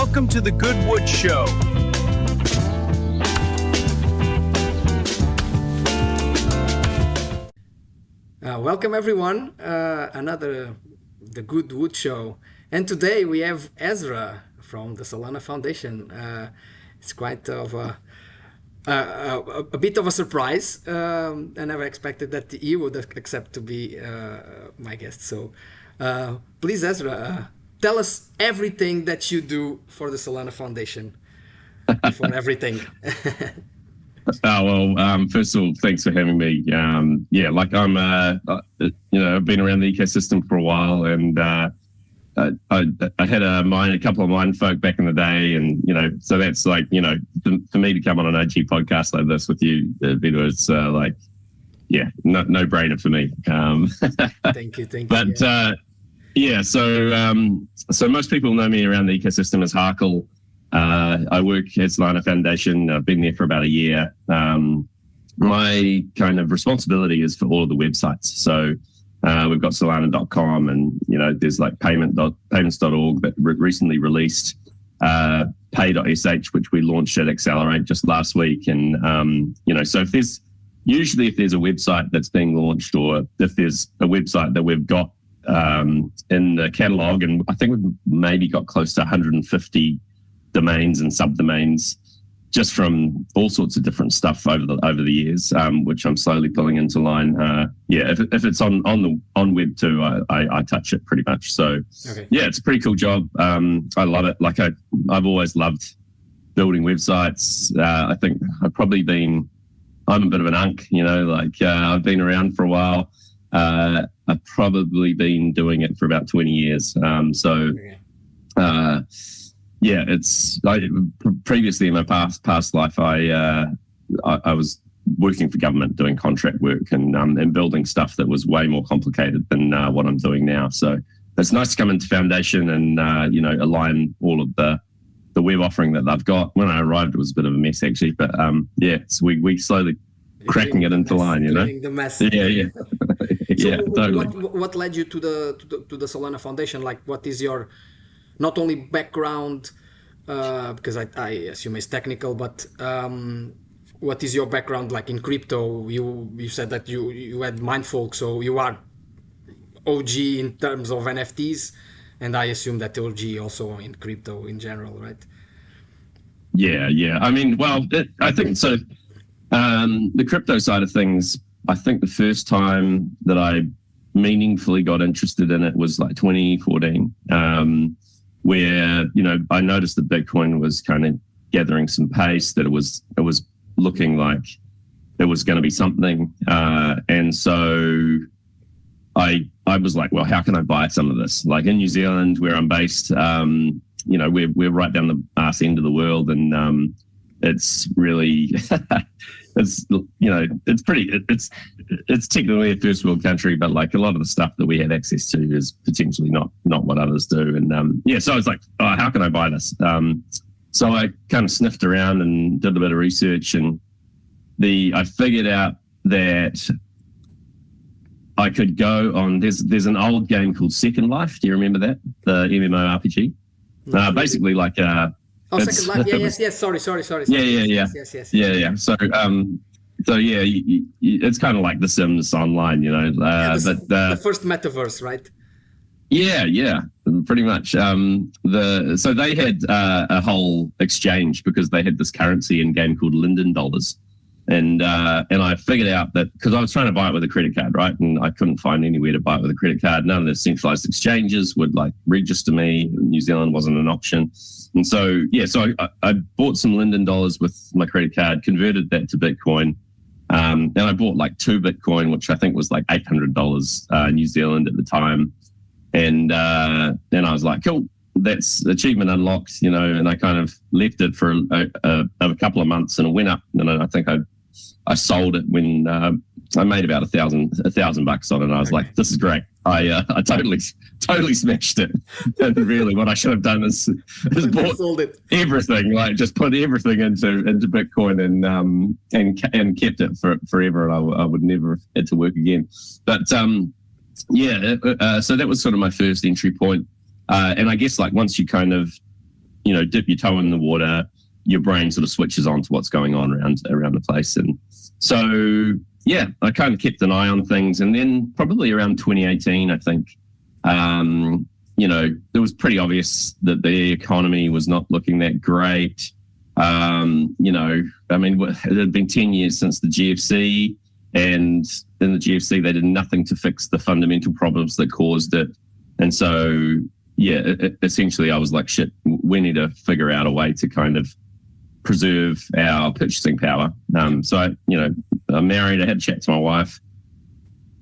Welcome to the Goodwood Show. Welcome everyone, the Goodwood Show, and today we have Ezra from the Solana Foundation. It's quite of a bit of a surprise. I never expected that he would accept to be my guest. So please, Ezra, tell us everything that you do for the Solana Foundation. For everything. First of all, thanks for having me. I'm, I've been around the ecosystem for a while, and I had a couple of Mindfolk back in the day, and so that's like, for me to come on an OG podcast like this with you, Vito, it's no brainer for me. Thank you. But so most people know me around the ecosystem as Hårkl. I work at Solana Foundation. I've been there for about a year. My kind of responsibility is for all of the websites. So we've got solana.com, and there's like payments.org that recently released pay.sh, which we launched at Accelerate just last week. And so if there's a website that's being launched, or if there's a website that we've got in the catalog, and I think we've maybe got close to 150 domains and subdomains just from all sorts of different stuff over the years, which I'm slowly pulling into line. If it's on web too, I touch it pretty much. So it's a pretty cool job. I love it. Like I've always loved building websites. I think I'm a bit of an unk, I've been around for a while. I've probably been doing it for about 20 years. Previously in my past life, I was working for government doing contract work and building stuff that was way more complicated than what I'm doing now. So it's nice to come into Foundation and align all of the web offering that they've got. When I arrived, it was a bit of a mess actually, but so we slowly cracking it into line, The mess. Yeah, so totally. What led you to the Solana Foundation? Like, what is your not only background, because I assume it's technical, but what is your background like in crypto? You said that you had Mindfolk, so you are OG in terms of NFTs, and I assume that OG also in crypto in general, right? Yeah. I mean, I think so. The crypto side of things, I think the first time that I meaningfully got interested in it was like 2014. Where I noticed that Bitcoin was kind of gathering some pace, that it was looking like it was going to be something, and so I was like, well, how can I buy some of this? Like in New Zealand, where I'm based, we're right down the arse end of the world, and it's really it's technically a first world country, but like a lot of the stuff that we have access to is potentially not what others do. And so I was like, oh, how can I buy this? So I kind of sniffed around and did a bit of research, and I figured out that I could go on. There's an old game called Second Life. Do you remember that? The MMORPG. Basically like Second Life. Yes. Sorry. Yeah. So it's kind of like The Sims online, the first metaverse, right? Yeah, pretty much. So they had a whole exchange because they had this currency in game called Linden dollars, and I figured out that because I was trying to buy it with a credit card, right, and I couldn't find anywhere to buy it with a credit card. None of the centralized exchanges would like register me. New Zealand wasn't an option. And so I bought some Linden dollars with my credit card, converted that to Bitcoin. And I bought like 2 Bitcoin, which I think was like $800 New Zealand at the time. And then I was like, cool, that's achievement unlocked, and I kind of left it for a couple of months, and it went up. And I think I sold it when I made about $1,000 on it. And I was like, this is great. I totally smashed it. And really what I should have done is bought everything, like just put everything into Bitcoin and kept it forever. And I would never have had to work again. But so that was sort of my first entry point. And I guess like once you kind of dip your toe in the water, your brain sort of switches on to what's going on around the place. And so, yeah, I kind of kept an eye on things. And then probably around 2018, I think, it was pretty obvious that the economy was not looking that great. It had been 10 years since the GFC, and in the GFC, they did nothing to fix the fundamental problems that caused it. And so, yeah, essentially I was like, shit, we need to figure out a way to kind of preserve our purchasing power. So I'm married, I had a chat to my wife,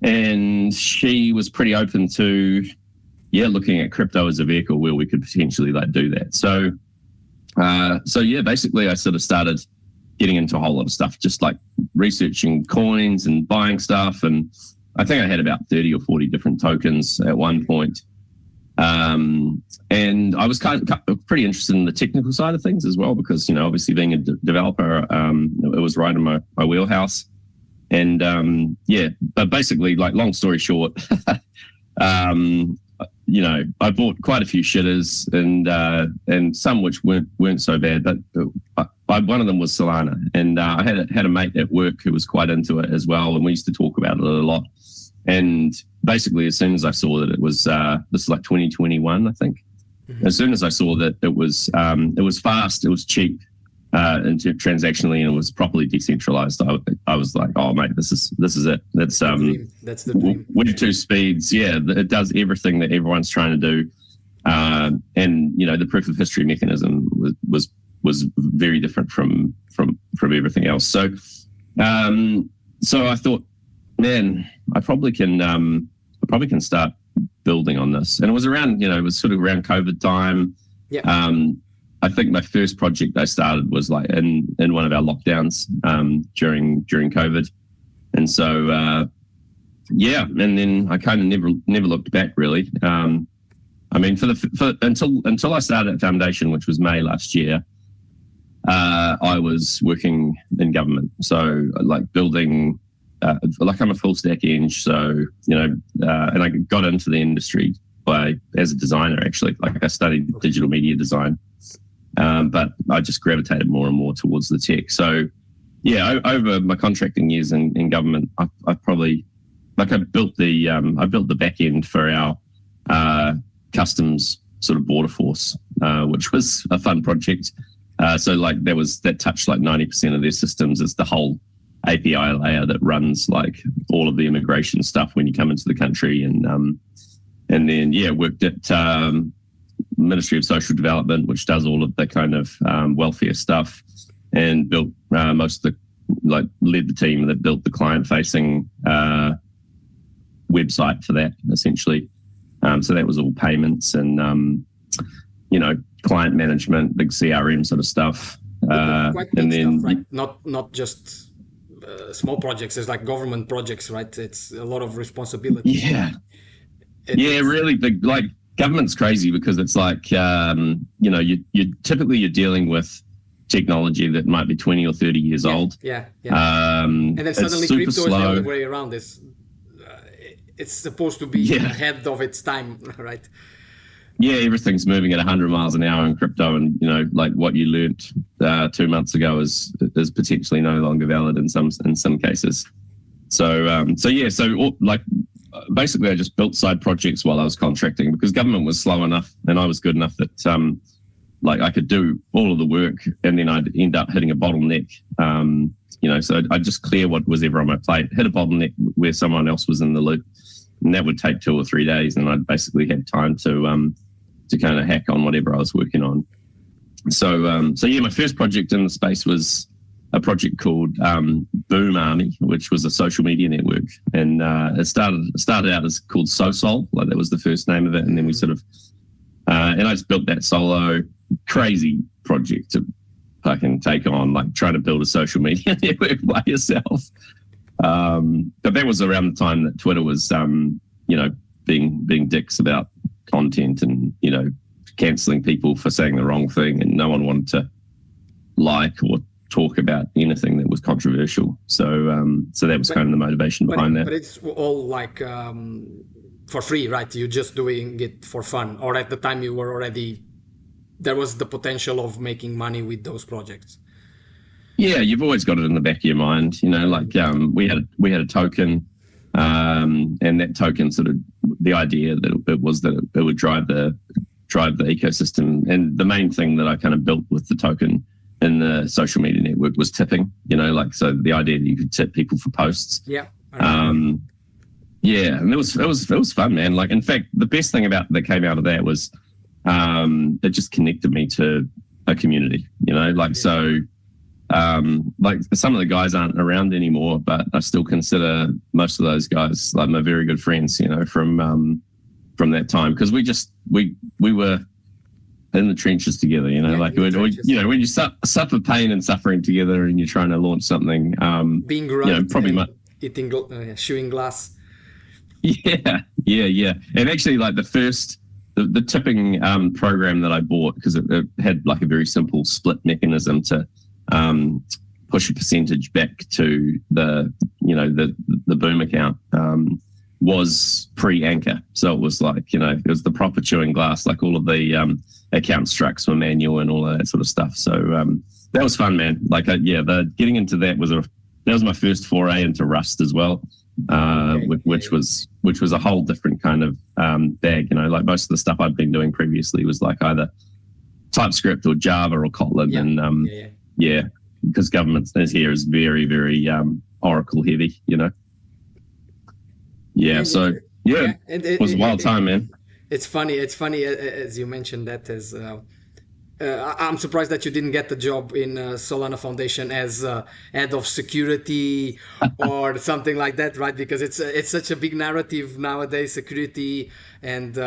and she was pretty open to, looking at crypto as a vehicle where we could potentially do that. So basically I sort of started getting into a whole lot of stuff, just like researching coins and buying stuff. And I think I had about 30 or 40 different tokens at one point. And I was kind of pretty interested in the technical side of things as well, because, obviously being a developer, it was right in my wheelhouse. And, but basically, long story short, I bought quite a few shitters and some which weren't so bad, but one of them was Solana, and I had a mate at work who was quite into it as well, and we used to talk about it a lot. And basically, as soon as I saw that it was this is like 2021, I think. Mm-hmm. As soon as I saw that it was fast, it was cheap, and transactionally, and it was properly decentralized, I was like, oh mate, this is it. That's the dream. Web 2 speeds, yeah, it does everything that everyone's trying to do, and the proof of history mechanism was very different from everything else. So I thought, man, I probably can start building on this. And it was around, it was sort of around COVID time. Yeah. I think my first project I started was like in one of our lockdowns during COVID. And so, and then I kind of never looked back really. Until I started at Foundation, which was May last year, I was working in government. So like building, I'm a full stack eng. So, and I got into the industry as a designer, actually. Like I studied digital media design. But I just gravitated more and more towards the tech. So, yeah, over my contracting years in government, I probably I built the back end for our customs sort of border force, which was a fun project. So that touched like 90% of their systems. It's the whole API layer that runs like all of the immigration stuff when you come into the country, and then worked at Ministry of Social Development, which does all of the kind of welfare stuff, and built led the team that built the client-facing website for that, essentially. So that was all payments and client management, big CRM sort of stuff. Quite big stuff, right? Not just small projects. It's like government projects, right? It's a lot of responsibility. Yeah, really big. Like government's crazy because it's like you're typically dealing with technology that might be 20 or 30 years old. Yeah. And then suddenly crypto is the other way around. It's supposed to be ahead of its time, right? Yeah, everything's moving at 100 miles an hour in crypto, and like what you learnt 2 months ago is potentially no longer valid in some cases. Basically I just built side projects while I was contracting because government was slow enough and I was good enough that I could do all of the work, and then I'd end up hitting a bottleneck. So I'd just clear what was ever on my plate, hit a bottleneck where someone else was in the loop, and that would take 2 or 3 days, and I'd basically have time to kind of hack on whatever I was working on. So my first project in the space was a project called Boomarney, which was a social media network, and it started out as called SoSol, like that was the first name of it, and then we sort of and I just built that solo. Crazy project to fucking take on, like trying to build a social media network by yourself. But that was around the time that Twitter was, being dicks about content and, canceling people for saying the wrong thing, and no one wanted to like or talk about anything that was controversial. So that was kind of the motivation behind that. But it's all like for free, right? You're just doing it for fun, or at the time you were already there was the potential of making money with those projects. Yeah, you've always got it in the back of your mind, like we had a token, and that token sort of, the idea that it was that it would drive the ecosystem. And the main thing that I kind of built with the token in the social media network was tipping, so the idea that you could tip people for posts. Yeah. Yeah, and it was fun, man. Like, in fact, the best thing that came out of that was it just connected me to a community, so like some of the guys aren't around anymore, but I still consider most of those guys like my very good friends, from that time, because we were in the trenches together, when you suffer pain and suffering together and you're trying to launch something, being rugged, probably eating, chewing glass. Yeah. And actually, like the tipping program that I bought, because it had like a very simple split mechanism to push a percentage back to the Boom account, was pre-anchor. So it was like, it was the proper chewing glass, like all of the account structs were manual and all of that sort of stuff. So that was fun, man. Like, the getting into that was my first foray into Rust as well. Which was a whole different kind of bag, like most of the stuff I'd been doing previously was like either TypeScript or Java or Kotlin, because government here is very, very Oracle heavy, it was a wild time, man. It's funny as you mentioned that, as I'm surprised that you didn't get the job in Solana Foundation as head of security or something like that, right? Because it's such a big narrative nowadays, security and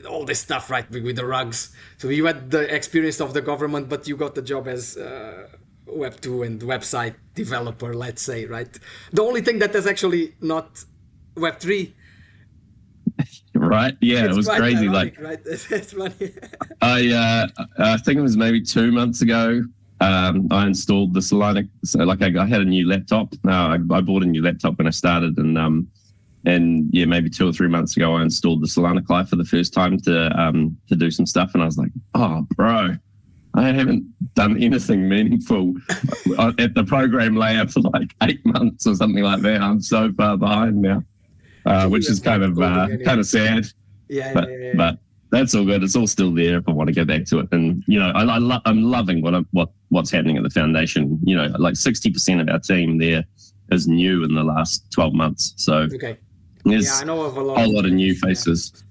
all this stuff, right? With the rugs. So you had the experience of the government, but you got the job as Web 2 and website developer, let's say, right? The only thing that is actually not Web 3. Right. Yeah, it was crazy. Ironic, right? It's funny. I think it was maybe 2 months ago. I installed the Solana. So like I had a new laptop. I bought a new laptop when I started, and maybe 2 or 3 months ago, I installed the Solana client for the first time to do some stuff, and I was like, oh, bro, I haven't done anything meaningful at the program layer for like 8 months or something like that. I'm so far behind now. Which is kind of sad. But that's all good. It's all still there if I want to go back to it. And I'm loving what's happening at the foundation. Like 60% of our team there is new in the last 12 months. So there's I know of a whole lot of new faces.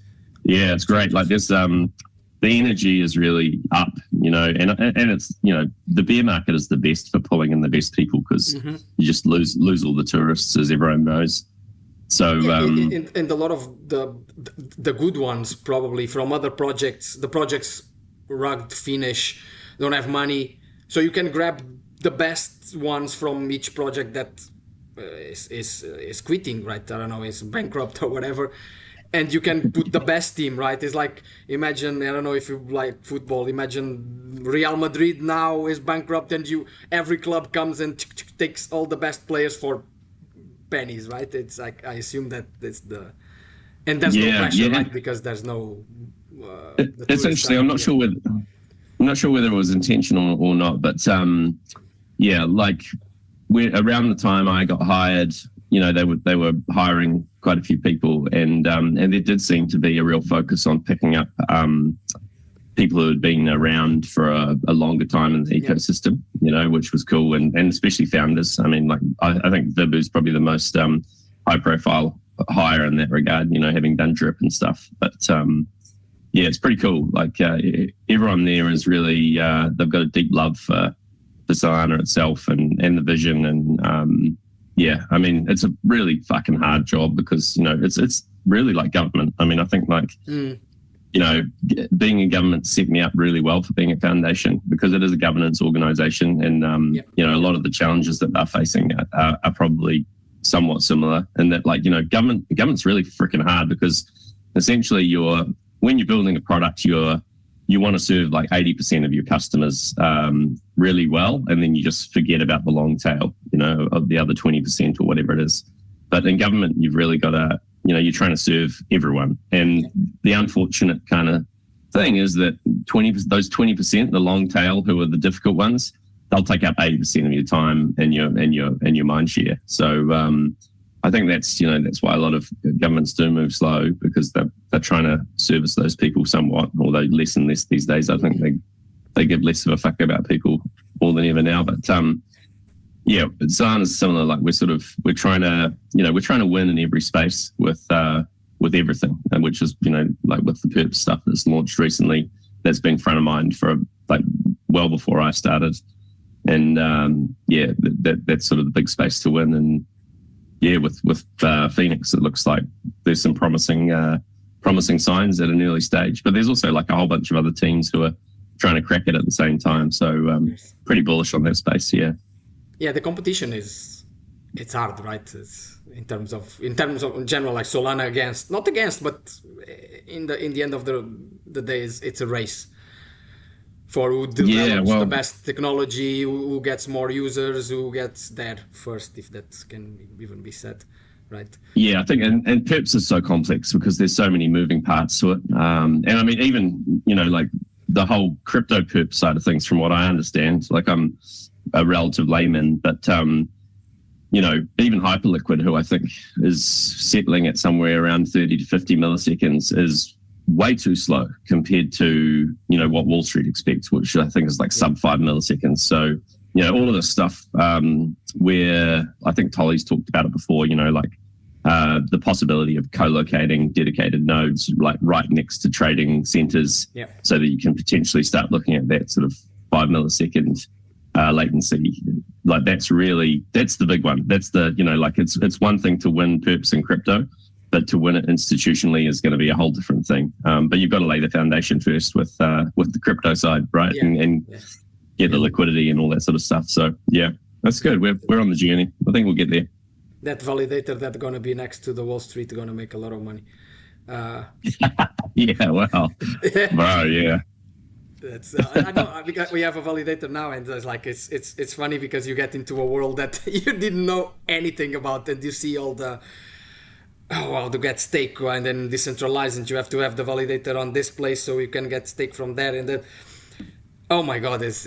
Yeah, it's great. Like there's the energy is really up. And it's the bear market is the best for pulling in the best people, because you just lose all the tourists, as everyone knows. So and a lot of the good ones probably from other projects, the projects rugged, finish, don't have money, so you can grab the best ones from each project that is quitting, right? I don't know, is bankrupt or whatever, and you can put the best team, right? It's like, imagine, I don't know if you like football, imagine Real Madrid now is bankrupt, and every club comes and takes all the best players for pennies, right? It's like, I assume that it's and there's no pressure, right? Because there's no it's interesting. I'm not sure whether it was intentional or not, but like around the time I got hired, they were hiring quite a few people, and there did seem to be a real focus on picking up people who had been around for a longer time in the ecosystem, which was cool, and especially founders. I mean, like I think Vibu's probably the most high profile hire in that regard, having done Drip and stuff. But it's pretty cool. Like everyone there is really they've got a deep love for Solana itself and the vision, and I mean, it's a really fucking hard job, because it's really like government. I mean, I think like being in government set me up really well for being a foundation, because it is a governance organization, and a lot of the challenges that they're facing are probably somewhat similar, and that government's really freaking hard, because essentially when you're building a product, you want to serve like 80% of your customers really well, and then you just forget about the long tail, of the other 20% or whatever it is. But in government, you've really got to, you're trying to serve everyone. And the unfortunate kind of thing is that those 20%, the long tail, who are the difficult ones, they'll take up 80% of your time and your mind share. So I think that's why a lot of governments do move slow, because they're trying to service those people somewhat, although less and less these days. I think they give less of a fuck about people more than ever now. But Solana's similar. Like we're trying to win in every space with everything, and which is like with the Perps stuff that's launched recently, that's been front of mind for like well before I started, and that's sort of the big space to win. And with Phoenix, it looks like there's some promising signs at an early stage, but there's also like a whole bunch of other teams who are trying to crack it at the same time. So pretty bullish on that space. Yeah, the competition it's hard, right? It's in terms of in general, like Solana not against, but in the end of the day, it's a race for who develops the best technology, who gets more users, who gets there first, if that can even be said, right? Yeah, I think, and Perps is so complex because there's so many moving parts to it. And I mean, even, like the whole crypto Perp side of things, from what I understand, like I'm a relative layman, but, even Hyperliquid, who I think is settling at somewhere around 30 to 50 milliseconds, is way too slow compared to what Wall Street expects, which I think is like sub 5 milliseconds. So all of this stuff where I think Toly's talked about it before, the possibility of co-locating dedicated nodes like right next to trading centers, so that you can potentially start looking at that sort of 5 millisecond latency. Like that's the big one. That's the it's one thing to win Perps in crypto, but to win it institutionally is going to be a whole different thing. But you've got to lay the foundation first with the crypto side, right? And get the liquidity and all that sort of stuff. So that's good. We're on the journey. I think we'll get there. That validator that's going to be next to the Wall Street going to make a lot of money. Bro, yeah. That's I know because we have a validator now, and it's like it's funny because you get into a world that you didn't know anything about, and you see all the to get stake and then decentralized, and you have to have the validator on this place so you can get stake from there, and then oh my god, it's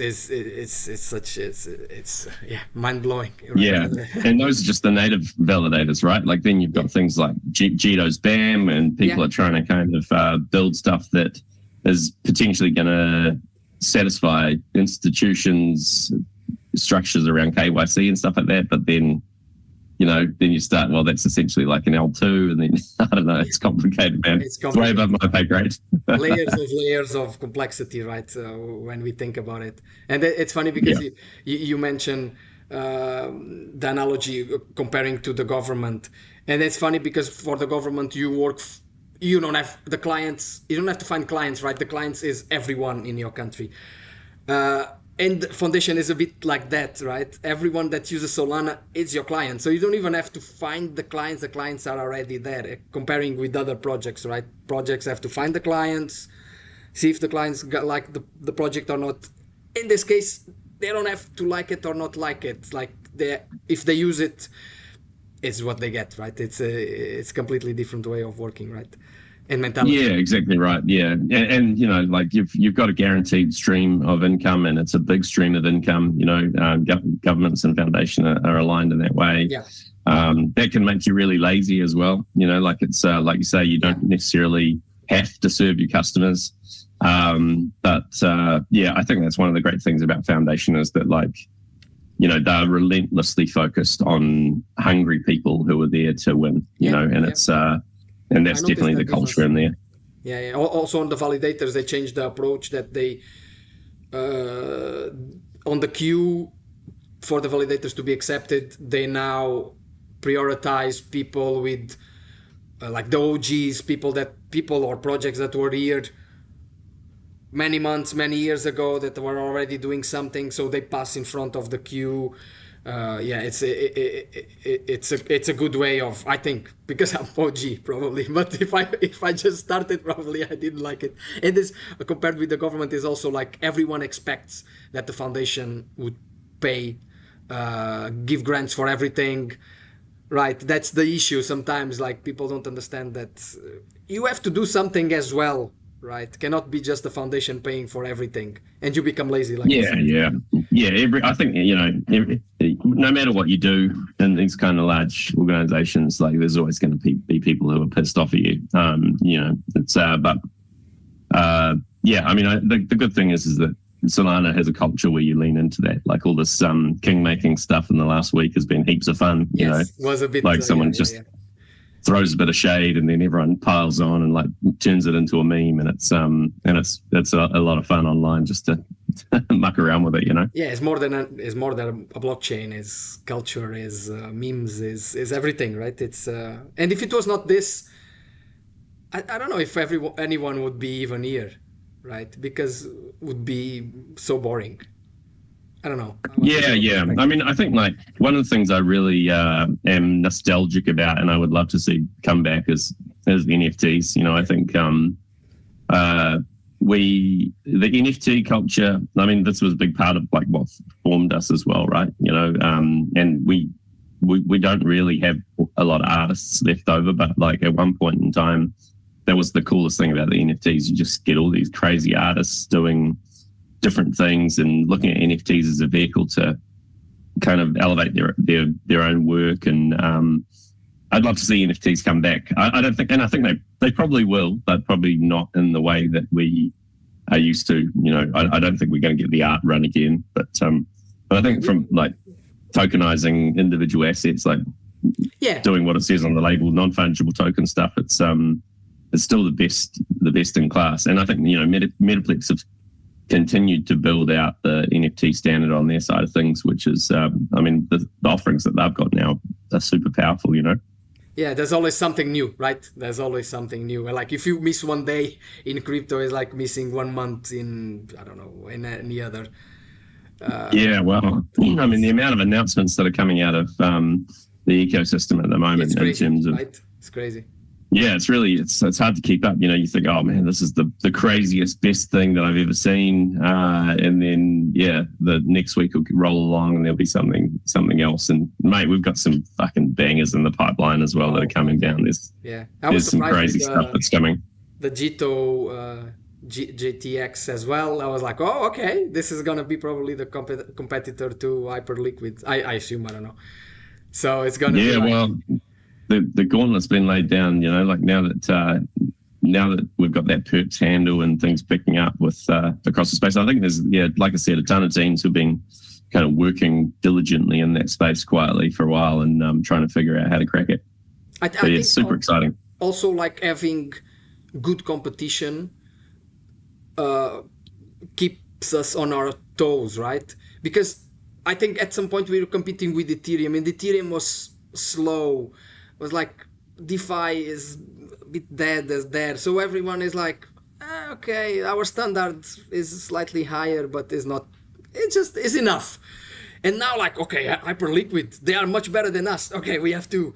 mind blowing. Right? Yeah, and those are just the native validators, right? Like then you've got things like Jito's BAM, and people are trying to kind of build stuff that is potentially going to satisfy institutions' structures around KYC and stuff like that. But then, then you start, well, that's essentially like an L2, and then I don't know, it's complicated, man. It's way above my pay grade. layers of complexity, right? When we think about it, and it's funny because you mentioned the analogy comparing to the government, and it's funny because for the government you work. You don't have the clients. You don't have to find clients, right? The clients is everyone in your country, and the foundation is a bit like that, right? Everyone that uses Solana is your client, so you don't even have to find the clients. The clients are already there. Comparing with other projects, right? Projects have to find the clients, see if the clients like the project or not. In this case, they don't have to like it or not like it. Like if they use it, it's what they get, right? It's completely different way of working, right? And mentality. Yeah, exactly right. Yeah, and like you've got a guaranteed stream of income, and it's a big stream of income. Governments and foundation are aligned in that way. Yeah. That can make you really lazy as well. Like it's like you say, you don't necessarily have to serve your customers. But I think that's one of the great things about foundation is that they're relentlessly focused on hungry people who are there to win, it's, and that's definitely the culture in there. Yeah. Also on the validators, they changed the approach that they, on the queue for the validators to be accepted, they now prioritize people with like the OGs, people or projects that were here many months, many years ago that were already doing something, so they pass in front of the queue. It's a good way of, I think, because I'm OG probably, but if I just started, probably I didn't like it. And this compared with the government is also like everyone expects that the foundation would pay, give grants for everything, right? That's the issue sometimes. Like people don't understand that you have to do something as well right? Cannot be just the foundation paying for everything and you become lazy. Like I think no matter what you do in these kind of large organizations, like there's always going to be people who are pissed off at you. It's the good thing is that Solana has a culture where you lean into that. Like all this king making stuff in the last week has been heaps of fun. Was a bit like someone throws a bit of shade and then everyone piles on and like turns it into a meme, and it's a lot of fun online just to muck around with it. It's more than a blockchain. Is culture, is memes, is everything, right? It's and if it was not this, I don't know if anyone would be even here, right? Because it would be so boring. I don't know. I mean, I think like one of the things I really am nostalgic about, and I would love to see come back, is NFTs. I think the NFT culture. I mean, this was a big part of like what formed us as well, right? And we don't really have a lot of artists left over, but like at one point in time, that was the coolest thing about the NFTs. You just get all these crazy artists doing different things and looking at NFTs as a vehicle to kind of elevate their own work. And I'd love to see NFTs come back. I don't think, and I think they probably will, but probably not in the way that we are used to. I don't think we're going to get the art run again. But I think from like tokenizing individual assets, like doing what it says on the label, non-fungible token stuff, it's still the best in class. And I think Metaplex have continued to build out the NFT standard on their side of things, which is, the offerings that they've got now are super powerful, Yeah, there's always something new, right? There's always something new. Like if you miss one day in crypto, it's like missing 1 month in, I don't know, in any other. The amount of announcements that are coming out of the ecosystem at the moment, it's crazy, in terms of, right? It's crazy. Yeah, it's hard to keep up. You think, oh man, this is the craziest, best thing that I've ever seen, and then the next week will roll along and there'll be something else. And mate, we've got some fucking bangers in the pipeline as well that are coming down. There's some crazy stuff that's coming. The Gito GTX as well. I was like, oh okay, this is gonna be probably the competitor to Hyperliquid. I assume, I don't know. So it's gonna be the gauntlet's been laid down, like now that we've got that Perps handle and things picking up with across the space. I think there's, like I said, a ton of teams who've been kind of working diligently in that space quietly for a while and trying to figure out how to crack it. I think it's super exciting. Also, like having good competition keeps us on our toes, right? Because I think at some point we were competing with Ethereum, and Ethereum was slow. It was like DeFi is a bit dead as there, so everyone is like, okay, our standard is slightly higher, but it's not. It just is enough. And now, like, okay, Hyperliquid, they are much better than us. Okay, we have to.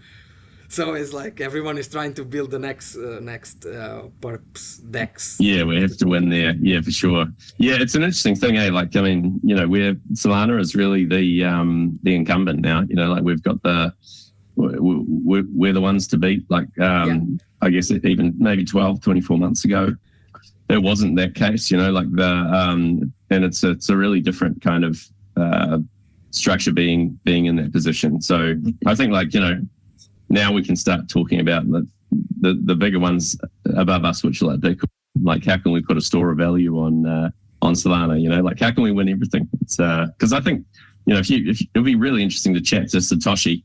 So it's like everyone is trying to build the next Perps decks. Yeah, we have to win there. Yeah, for sure. Yeah, it's an interesting thing, eh? Like, I mean, where Solana is really the incumbent now. Like we've got we're the ones to beat. Like, I guess even maybe 12, 24 months ago, it wasn't that case. Like and it's a really different kind of structure being in that position. So I think now we can start talking about the bigger ones above us, which are like Bitcoin. Like, how can we put a store of value on Solana? Like, how can we win everything? It's because I think it'd be really interesting to chat to Satoshi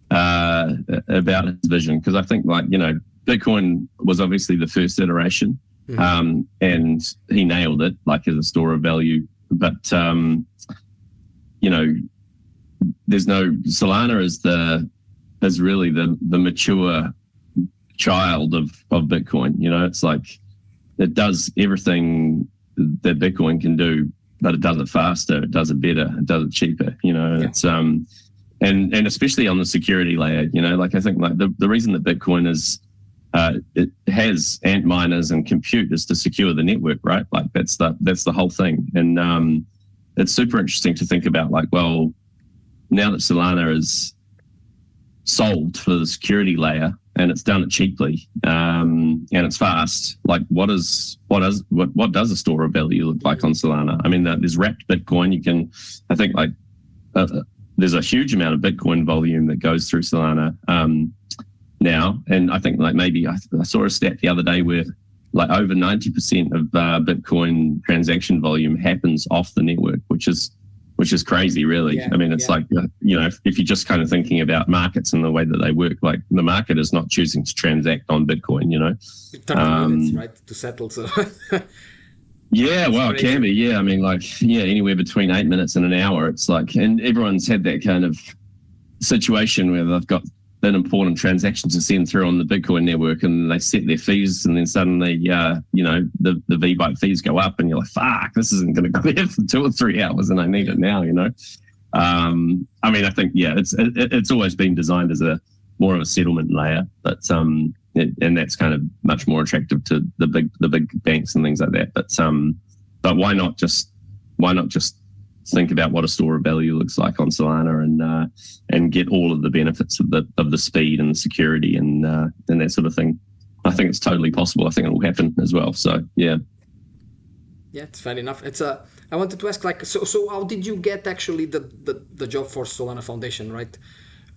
about his vision, because I think Bitcoin was obviously the first iteration, and he nailed it like as a store of value. But there's no Solana is really the mature child of Bitcoin. It's like it does everything that Bitcoin can do, but it does it faster, it does it better, it does it cheaper. It's and especially on the security layer. Like I think the reason that Bitcoin is it has ant miners and compute is to secure the network, right? Like that's the whole thing. And it's super interesting to think about, like, well, now that Solana is solved for the security layer, and it's done it cheaply, and it's fast. Like, what does a store of value look like on Solana? I mean, there's wrapped Bitcoin. You can, I think, like there's a huge amount of Bitcoin volume that goes through Solana now, and I think like maybe I saw a stat the other day where like over 90% of Bitcoin transaction volume happens off the network, which is crazy, really. I mean, it's like, if you're just kind of thinking about markets and the way that they work, like the market is not choosing to transact on Bitcoin, 30 minutes, right, to settle. So yeah, well, it can be. Yeah, I mean, like, anywhere between 8 minutes and an hour. It's like, and everyone's had that kind of situation where they've got an important transaction to send through on the Bitcoin network, and they set their fees, and then suddenly, the V-byte fees go up, and you're like, "Fuck, this isn't going to clear for 2 or 3 hours, and I need it now." I mean, I think it's always been designed as a more of a settlement layer, but and that's kind of much more attractive to the big banks and things like that. But why not just think about what a store of value looks like on Solana and get all of the benefits of the speed and the security and that sort of thing. I think it's totally possible. I think it will happen as well. So yeah, it's fair enough. I wanted to ask, like, so how did you get actually the job for Solana Foundation, right?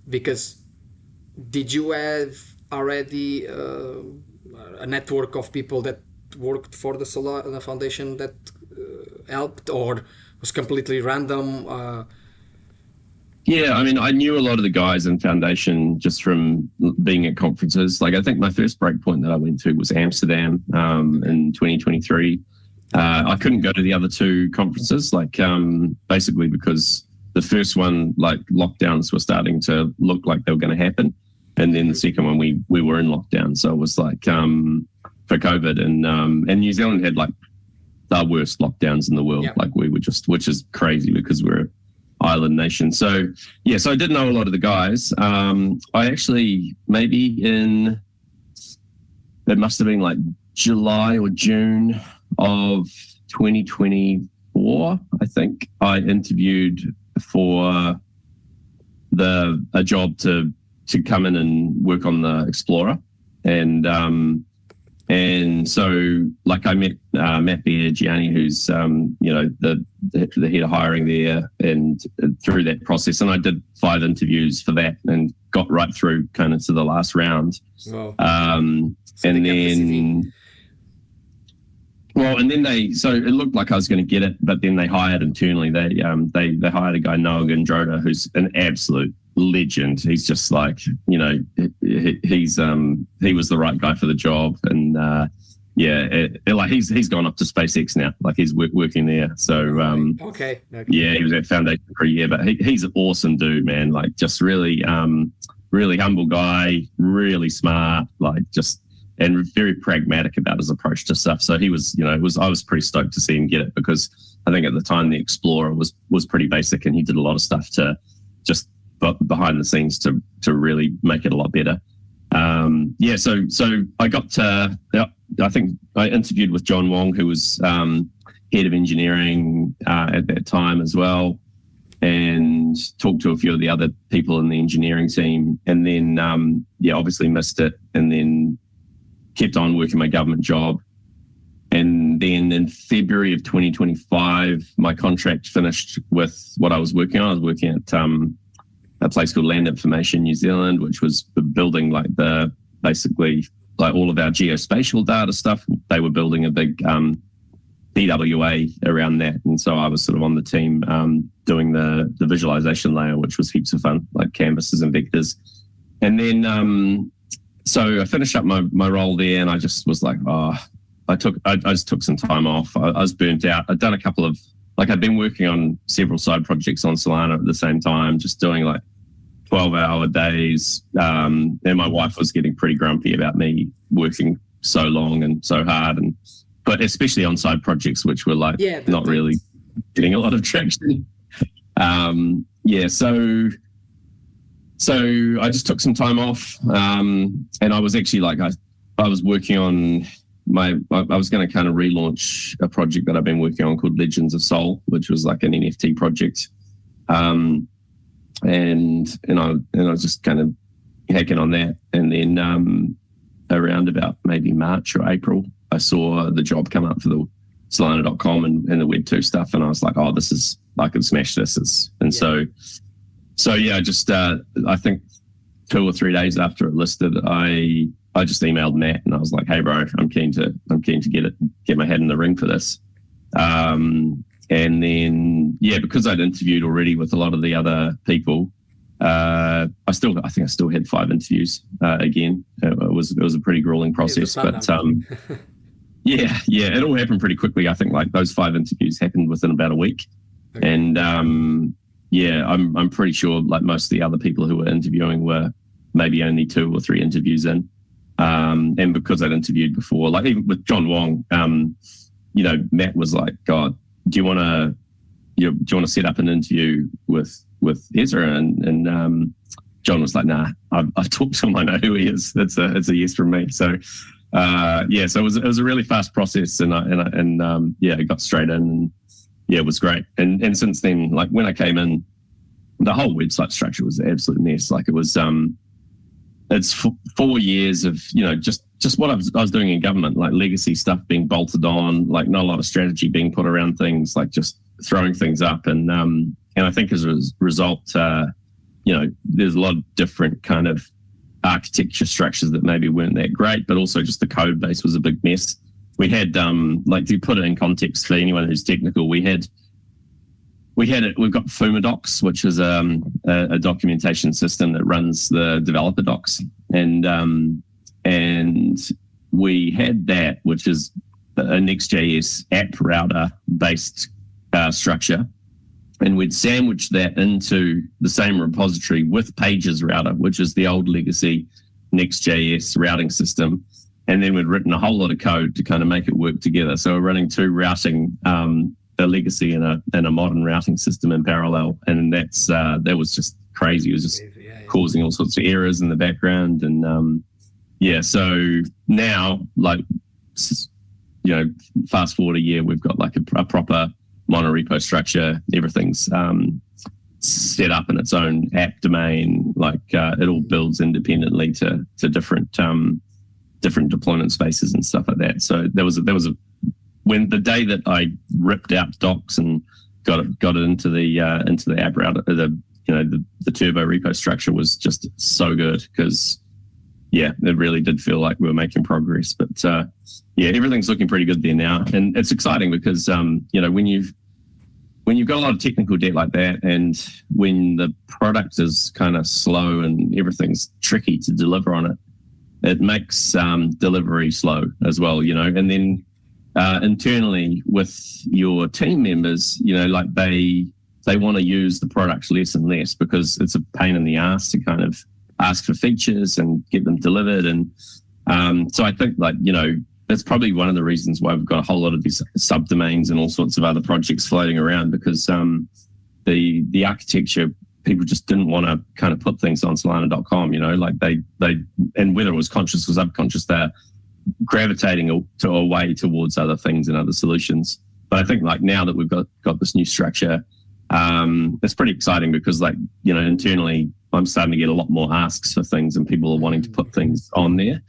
Because did you have already a network of people that worked for the Solana Foundation that helped, or was completely random? Yeah, I mean, I knew a lot of the guys in Foundation just from being at conferences. Like, I think my first Breakpoint that I went to was Amsterdam in 2023. I couldn't go to the other 2 conferences, like basically because the first one, like, lockdowns were starting to look like they were going to happen, and then the second one we were in lockdown. So it was like for COVID, and New Zealand had like the worst lockdowns in the world. Like we were just, which is crazy because we're an island nation. So I did know a lot of the guys. I actually, maybe it must have been like July or June of 2024, I think, I interviewed for a job to come in and work on the Explorer. And so, like, I met Matt Gianni, who's the head of hiring there, and through that process, and I did 5 interviews for that, and got right through kind of to the last round. Wow. And then, so it looked like I was going to get it, but then they hired internally. They hired a guy, Noah Gandrota, who's an absolute legend. He's just like, he was the right guy for the job, and like he's gone up to SpaceX now. Like, he's working there. So okay. Yeah, he was at Foundation for a year, but he's an awesome dude, man. Like, just really humble guy, really smart, like, just, and very pragmatic about his approach to stuff. So he was, I was pretty stoked to see him get it, because I think at the time the Explorer was pretty basic, and he did a lot of stuff to just behind the scenes to really make it a lot better. So I got to, I think I interviewed with John Wong, who was head of engineering at that time as well, and talked to a few of the other people in the engineering team, and then obviously missed it, and then kept on working my government job. And then in February of 2025, my contract finished with what I was working on. I was working at a place called Land Information New Zealand, which was building like basically all of our geospatial data stuff. They were building a big PWA around that. And so I was sort of on the team doing the visualization layer, which was heaps of fun, like canvases and vectors. And then, so I finished up my role there, and I just was like, I just took some time off. I was burnt out. I'd done a couple of, I'd been working on several side projects on Solana at the same time, just doing 12-hour days. And my wife was getting pretty grumpy about me working so long and so hard, but especially on side projects, which were not really getting a lot of traction. So I just took some time off, and I was actually I was working on I was going to kind of relaunch a project that I've been working on called Legends of Sol, which was like an NFT project. And I was just kind of hacking on that. And then around about maybe March or April, I saw the job come up for the Solana.com and the Web2 stuff. And I was like, oh, this is, I can smash this. So yeah, just I think 2 or 3 days after it listed, I just emailed Matt and I was like, hey bro, I'm keen to get my head in the ring for this. And then because I'd interviewed already with a lot of the other people, I think I still had 5 interviews again. It was a pretty grueling process, but it all happened pretty quickly. I think like those 5 interviews happened within about a week. Okay. And I'm pretty sure like most of the other people who were interviewing were maybe only 2 or 3 interviews in. And because I'd interviewed before, like even with John Wong, Matt was like, God, do you want to set up an interview with Ezra? And John was like, nah, I've talked to him. I know who he is. It's a yes from me. So, so it was a really fast process and I got straight in and it was great. And since then, like when I came in, the whole website structure was an absolute mess. Like it was, it's 4 years of, just what I was doing in government, like legacy stuff being bolted on, like not a lot of strategy being put around things, like just throwing things up. And I think as a result, there's a lot of different kind of architecture structures that maybe weren't that great, but also just the code base was a big mess. We had, like to put it in context for anyone who's technical, we've got Fuma Docs, which is a documentation system that runs the developer docs. And we had that, which is a Next.js app router based structure. And we'd sandwich that into the same repository with Pages router, which is the old legacy Next.js routing system. And then we'd written a whole lot of code to kind of make it work together. So we're running 2 routing, a legacy and a modern routing system in parallel. And that was just crazy. It was just causing all sorts of errors in the background. And so now, like, fast forward a year, we've got like a proper monorepo structure. Everything's set up in its own app domain. Like it all builds independently to different deployment spaces and stuff like that. So there was when the day that I ripped out docs and got it into the app router, the turbo repo structure was just so good because it really did feel like we were making progress. But everything's looking pretty good there now, and it's exciting because when you've got a lot of technical debt like that, and when the product is kind of slow and everything's tricky to deliver on it, it makes delivery slow as well, and then internally with your team members, like they want to use the product less and less because it's a pain in the ass to kind of ask for features and get them delivered. And so I think that's probably one of the reasons why we've got a whole lot of these subdomains and all sorts of other projects floating around, because the architecture, people just didn't want to kind of put things on Solana.com, like they and whether it was conscious or subconscious, they're gravitating away towards other things and other solutions. But I think like now that we've got this new structure, it's pretty exciting because internally I'm starting to get a lot more asks for things and people are wanting to put things on there,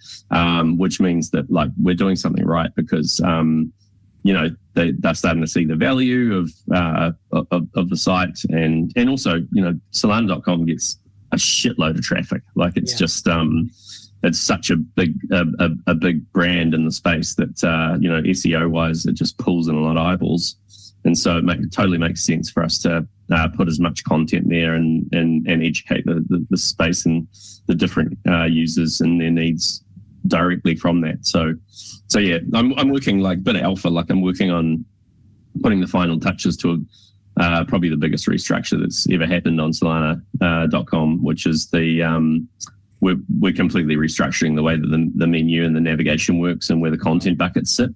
which means that like we're doing something right because they're starting to see the value of the site, and also Solana.com gets a shitload of traffic. Like it's just it's such a big brand in the space that SEO wise it just pulls in a lot of eyeballs, and so it totally makes sense for us to put as much content there and educate the space and the different users and their needs directly from that. So I'm working like a bit of alpha, like I'm working on putting the final touches to probably the biggest restructure that's ever happened on Solana.com, which is we're completely restructuring the way that the menu and the navigation works and where the content buckets sit.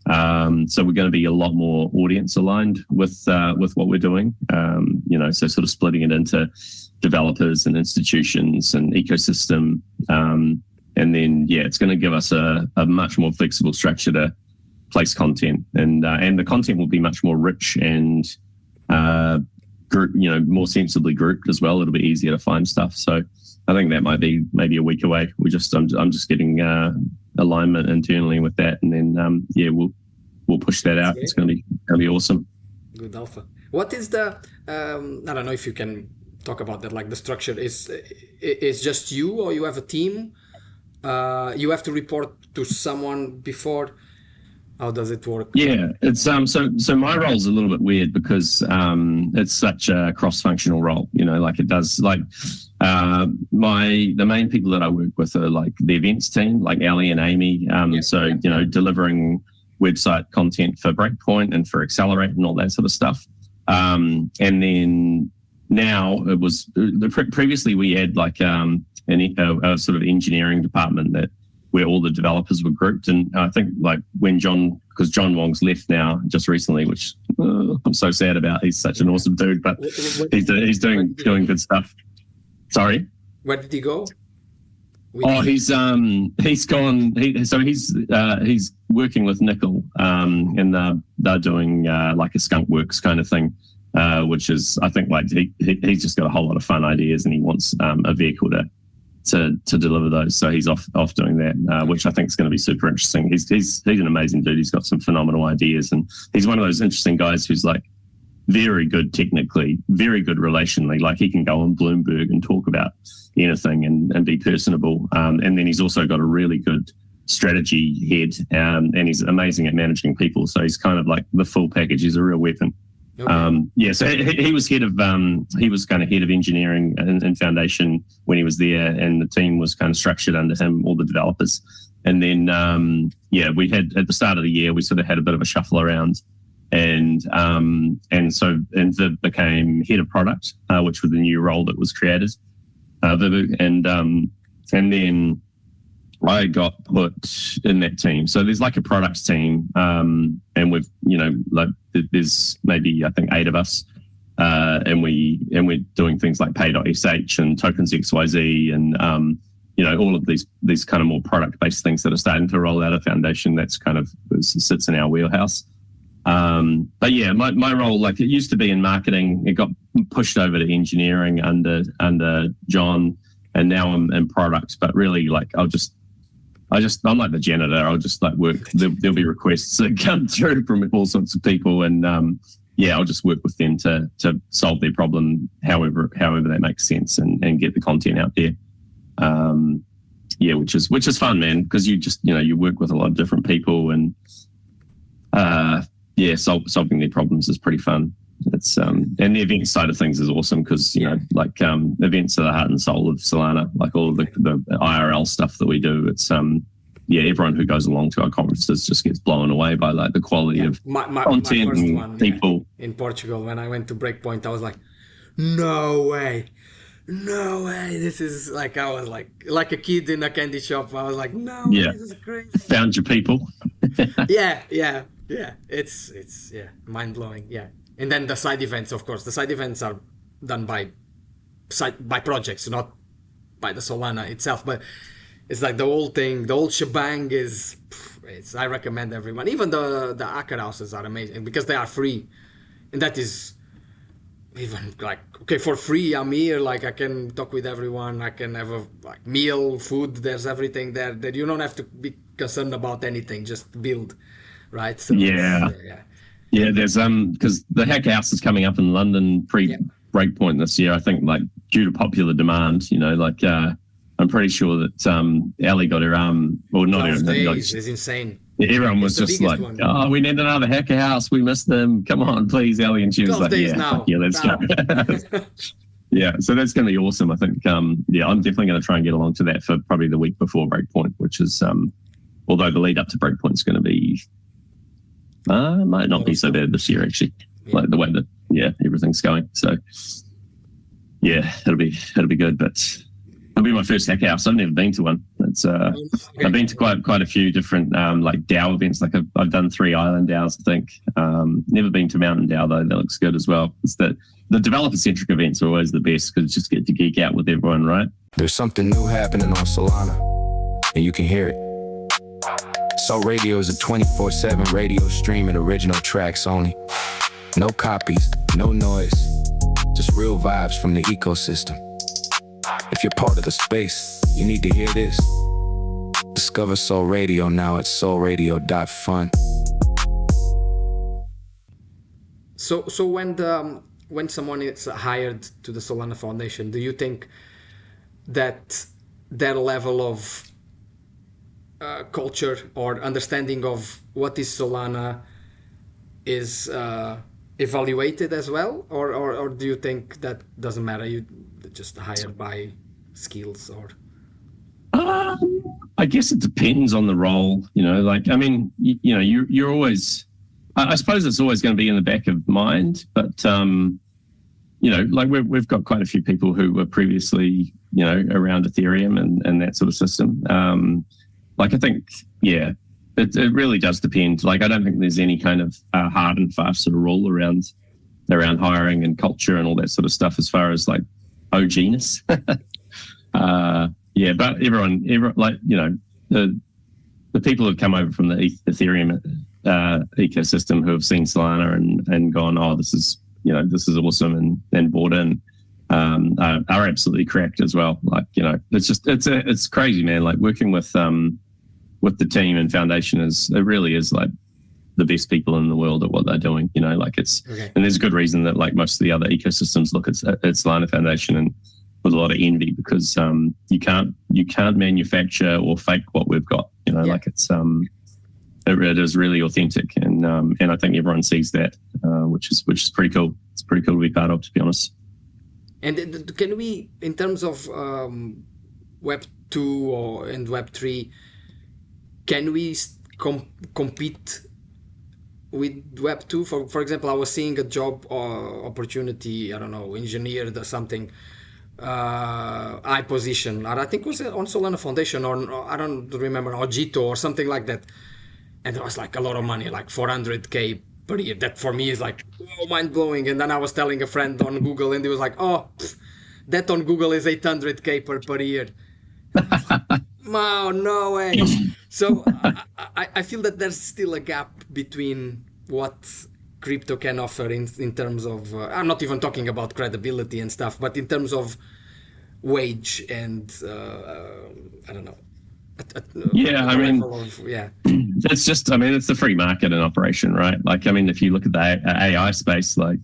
So we're going to be a lot more audience aligned with what we're doing. So sort of splitting it into developers and institutions and ecosystem. And then, it's going to give us a much more flexible structure to place content, and the content will be much more rich and more sensibly grouped as well. It'll be easier to find stuff. So I think that might be maybe a week away. I'm just getting alignment internally with that, and then we'll push that out. It's gonna be awesome. Good alpha. What is the I don't know if you can talk about that, like the structure is just you, or you have a team? You have to report to someone before. How does it work? Yeah, it's so my role's a little bit weird because it's such a cross-functional role. Like it does like the main people that I work with are like the events team, like Ali and Amy. Delivering website content for Breakpoint and for Accelerate and all that sort of stuff. And then now it was previously we had like a sort of engineering department where all the developers were grouped. And I think like because John Wong's left now just recently, which I'm so sad about. He's such an awesome dude, but he's doing good stuff. Sorry? Where did he go? He's gone. He's working with Nickel, and they're doing like a skunk works kind of thing, which is, I think, like he's just got a whole lot of fun ideas, and he wants a vehicle to deliver those. So he's off doing that, which I think is going to be super interesting. He's an amazing dude. He's got some phenomenal ideas, and he's one of those interesting guys who's like very good technically, very good relationally. Like he can go on Bloomberg and talk about anything and be personable. And then he's also got a really good strategy head, and he's amazing at managing people. So he's kind of like the full package. He's a real weapon. Okay. So he was head of engineering and foundation when he was there, and the team was kind of structured under him, all the developers. And then we had at the start of the year we sort of had a bit of a shuffle around, and so Viv became head of product, which was the new role that was created. Viv, and then I got put in that team. So there's like a products team, and we've there's maybe I think 8 of us, and we're doing things like pay.sh and tokens XYZ, and all of these kind of more product based things that are starting to roll out of Foundation. That's kind of sits in our wheelhouse. But yeah, my role, like it used to be in marketing, it got pushed over to engineering under John, and now I'm in products. But really, like I'm like the janitor. I'll just like work. There'll be requests that come through from all sorts of people, and I'll just work with them to solve their problem, however that makes sense, and get the content out there. Which is fun, man, because you work with a lot of different people, and solving their problems is pretty fun. It's and the event side of things is awesome because events are the heart and soul of Solana. Like all of the IRL stuff that we do, it's everyone who goes along to our conferences just gets blown away by like the quality of content my and one, people. In Portugal, when I went to Breakpoint, I was like, no way, this is like, I was like a kid in a candy shop. I was like, this is crazy. Found your people. yeah, it's mind blowing. Yeah. And then the side events, of course. The side events are done by projects, not by the Solana itself. But it's like the whole thing, the whole shebang is. I recommend everyone. Even the hacker houses are amazing because they are free, and that is even like okay for free. I'm here, like I can talk with everyone. I can have a meal, food. There's everything there that you don't have to be concerned about anything. Just build, right? So Yeah, there's because the hack house is coming up in London Breakpoint this year. I think like due to popular demand, I'm pretty sure that Ali got her days is insane. Everyone was just like, one. Oh, we need another hacker house. We missed them. Come on, please, Ali. And she was like, let's go. Yeah, so that's going to be awesome. I think, I'm definitely going to try and get along to that for probably the week before Breakpoint, which is, although the lead up to Breakpoint is going to be, might not be so bad this year, actually, like the way that, everything's going. So, it'll be good, but it'll be my first hack house. I've never been to one. It's I've been to quite a few different like DAO events. Like I've done 3 island DAOs, I think. Never been to Mountain DAO though. That looks good as well. It's the developer centric events are always the best because you just get to geek out with everyone, right? There's something new happening on Solana, and you can hear it. Soul Radio is a 24/7 radio stream and original tracks only. No copies, no noise, just real vibes from the ecosystem. If you're part of the space, you need to hear this. Discover Soul Radio now at solradio.fun. So when someone is hired to the Solana Foundation, do you think that their level of culture or understanding of what is Solana is evaluated as well, or do you think that doesn't matter? You just hired by skills, or I guess it depends on the role. Like, I mean, you're always, I suppose it's always going to be in the back of mind, but like we've got quite a few people who were previously around Ethereum and that sort of system. Like, I think, yeah, it really does depend. Like, I don't think there's any kind of hard and fast sort of rule around hiring and culture and all that sort of stuff as far as like OG-ness. Yeah, but everyone, like, the people who've come over from the Ethereum ecosystem who have seen Solana and gone, oh, this is awesome, and bought in, are absolutely cracked as well. Like, it's crazy, man. Like, working with the team and foundation it really is like the best people in the world at what they're doing. Like, it's okay. And there's a good reason that like most of the other ecosystems look at Solana Foundation and with a lot of envy, because you can't manufacture or fake what we've got. Like, it's it is really authentic, and I think everyone sees that, which is pretty cool. It's pretty cool to be part of, to be honest. And can we, in terms of Web 2 and Web 3, can we compete with Web 2? For example, I was seeing a job opportunity, I don't know, engineered or something, high position, or I think it was on Solana Foundation, or I don't remember, or Jito or something like that. And it was like a lot of money, like 400K per year. That for me is like, oh, mind blowing. And then I was telling a friend on Google, and he was like, oh, that on Google is 800K per year. Wow, no way. So I feel that there's still a gap between what crypto can offer in terms of, I'm not even talking about credibility and stuff, but in terms of wage and, I don't know. Yeah, I mean, yeah. It's just, I mean, it's the free market in operation, right? Like, I mean, if you look at the AI space, like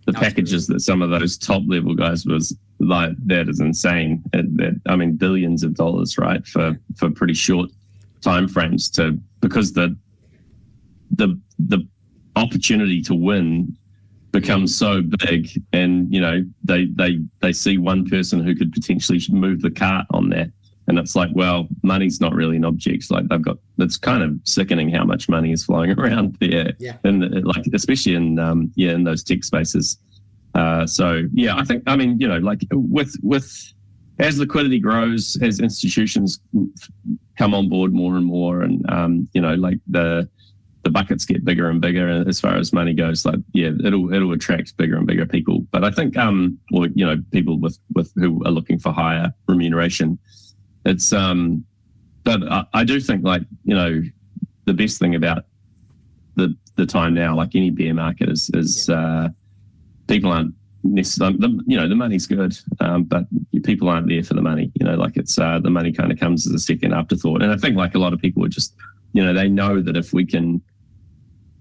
the packages that some of those top level guys was like, that is insane. I mean, billions of dollars, right? For pretty short time frames because the opportunity to win becomes so big, and they see one person who could potentially move the cart on that. And it's like, well, money's not really an object. Like, it's kind of sickening how much money is flowing around there. Yeah. And like, especially in those tech spaces. So yeah, I think, I mean, like with as liquidity grows, as institutions come on board more and more, and like the buckets get bigger and bigger as far as money goes, like, yeah, it'll attract bigger and bigger people. But I think people with who are looking for higher remuneration. It's but I do think, like, the best thing about the time now, like any bear market, is people aren't necessarily, the money's good, but people aren't there for the money. Like, it's the money kind of comes as a second afterthought. And I think, like, a lot of people are just, they know that if we can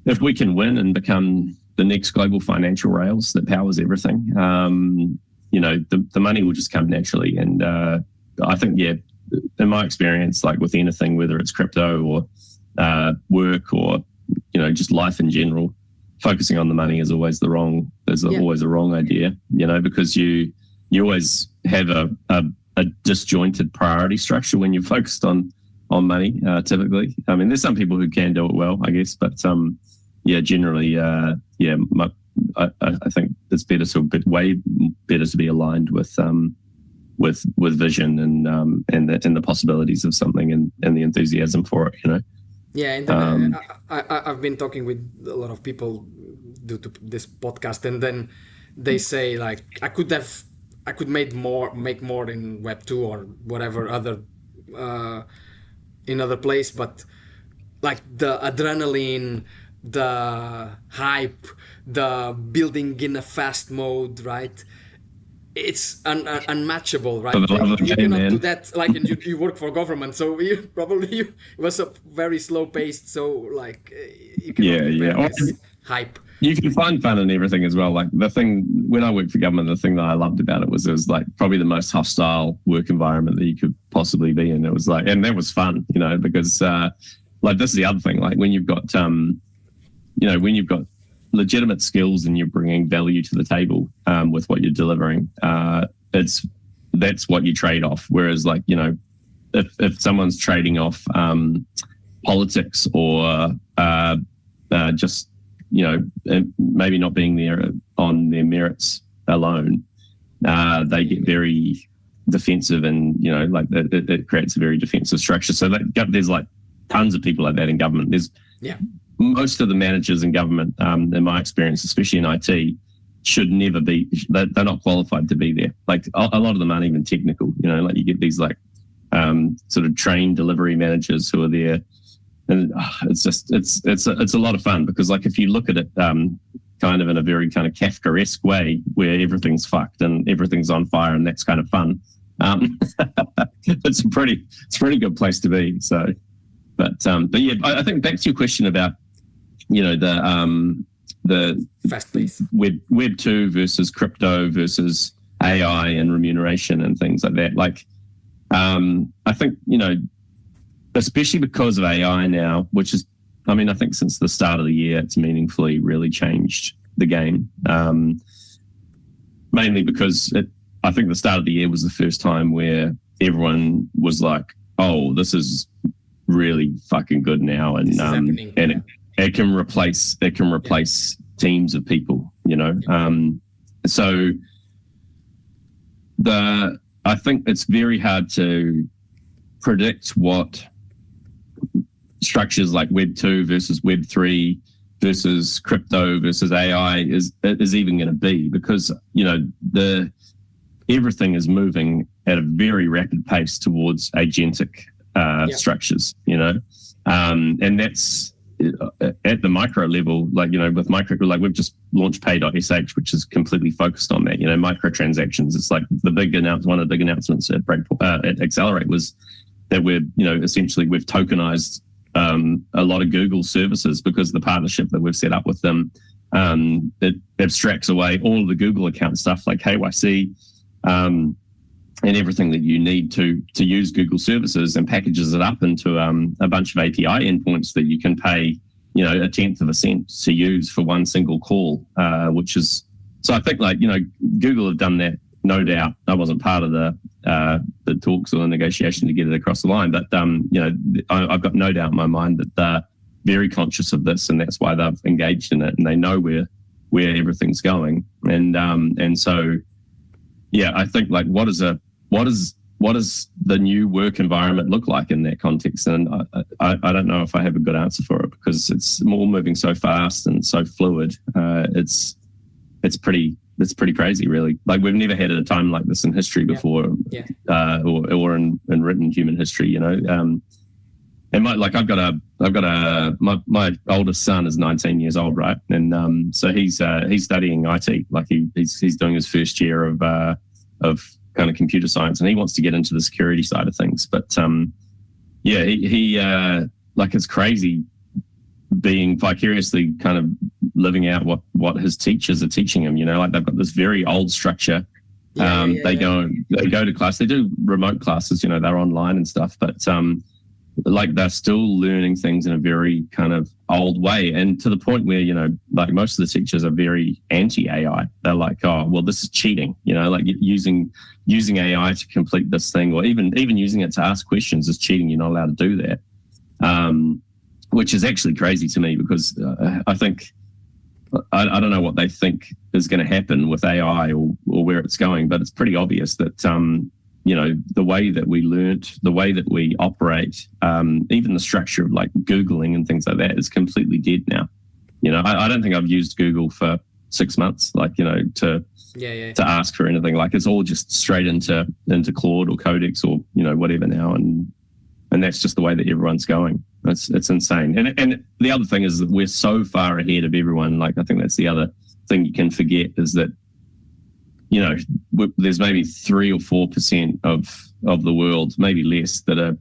win and become the next global financial rails that powers everything, the money will just come naturally. And I think, yeah, in my experience, like with anything, whether it's crypto or work or just life in general, focusing on the money is always always a wrong idea. Because you always have a disjointed priority structure when you're focused on money. Typically, I mean, there's some people who can do it well, I guess, but generally, I think it's way better to be aligned with vision and the possibilities of something and the enthusiasm for it. Yeah, and I've been talking with a lot of people due to this podcast, and then they say, like, I could make more in Web 2 or whatever other in other place, but like the adrenaline, the hype, the building in a fast mode, right? it's unmatchable, right? For the love of You game, cannot do man. that, like, and you work for government, so it was a very slow paced, so like you cannot Yeah, compare yeah. this hype. You can find fun in everything as well. Like the thing when I worked for government, the thing that I loved about it was like probably the most hostile work environment that you could possibly be in. It was like, and that was fun, because like this is the other thing. Like when you've got when you've got legitimate skills and you're bringing value to the table with what you're delivering, that's what you trade off. Whereas like if someone's trading off politics or just maybe not being there on their merits alone, they get very defensive, and like it creates a very defensive structure. So there's like tons of people like that in government. There's most of the managers in government, in my experience, especially in IT, should never be. They're not qualified to be there. Like a lot of them aren't even technical. Like you get these like sort of trained delivery managers who are there. And it's a lot of fun because like if you look at it kind of in a very kind of Kafkaesque way where everything's fucked and everything's on fire and that's kind of fun, it's a pretty good place to be. So, but yeah, I think back to your question about the Fast pace. Web 2 versus crypto versus AI and remuneration and things like that. Like I think especially because of AI now, which is, I think since the start of the year, it's meaningfully really changed the game. Mainly because I think the start of the year was the first time where everyone was like, oh, this is really fucking good now. And it can replace teams of people, So I think it's very hard to predict what structures like Web 2 versus Web 3 versus crypto versus AI is even going to be, because everything is moving at a very rapid pace towards agentic structures, and that's at the micro level. Like with micro, like we've just launched pay.sh, which is completely focused on that. Microtransactions. It's like one of the big announcements at Breakpoint, at Accelerate was that we've tokenized a lot of Google services because the partnership that we've set up with them, it abstracts away all of the Google account stuff like KYC and everything that you need to use Google services, and packages it up into a bunch of API endpoints that you can pay, a tenth of a cent to use for one single call, which is, so I think like, Google have done that, no doubt. I wasn't part of the talks or the negotiation to get it across the line, but I've got no doubt in my mind that they're very conscious of this, and that's why they've engaged in it, and they know where everything's going. And so yeah, I think like what does the new work environment look like in that context? And I don't know if I have a good answer for it, because it's all moving so fast and so fluid. It's pretty crazy, really. Like we've never had a time like this in history before, or in written human history. And my oldest son is 19 years old, right? And so he's studying IT. Like he's doing his first year of kind of computer science, and he wants to get into the security side of things. But he like it's crazy being vicariously kind of living out what his teachers are teaching him. Like they've got this very old structure. They go to class. They do remote classes. They're online and stuff, but like they're still learning things in a very kind of old way, and to the point where like most of the teachers are very anti-AI. They're like, oh well, this is cheating. Like using AI to complete this thing, or even using it to ask questions is cheating. You're not allowed to do that. Which is actually crazy to me, because I think I don't know what they think is going to happen with AI or where it's going, but it's pretty obvious that the way that we learnt, the way that we operate, even the structure of like Googling and things like that is completely dead now. I don't think I've used Google for 6 months, like to ask for anything. Like it's all just straight into Claude or Codex or whatever now, and that's just the way that everyone's going. It's insane. And the other thing is that we're so far ahead of everyone. Like I think that's the other thing you can forget, is that there's maybe 3 or 4% of the world, maybe less, that are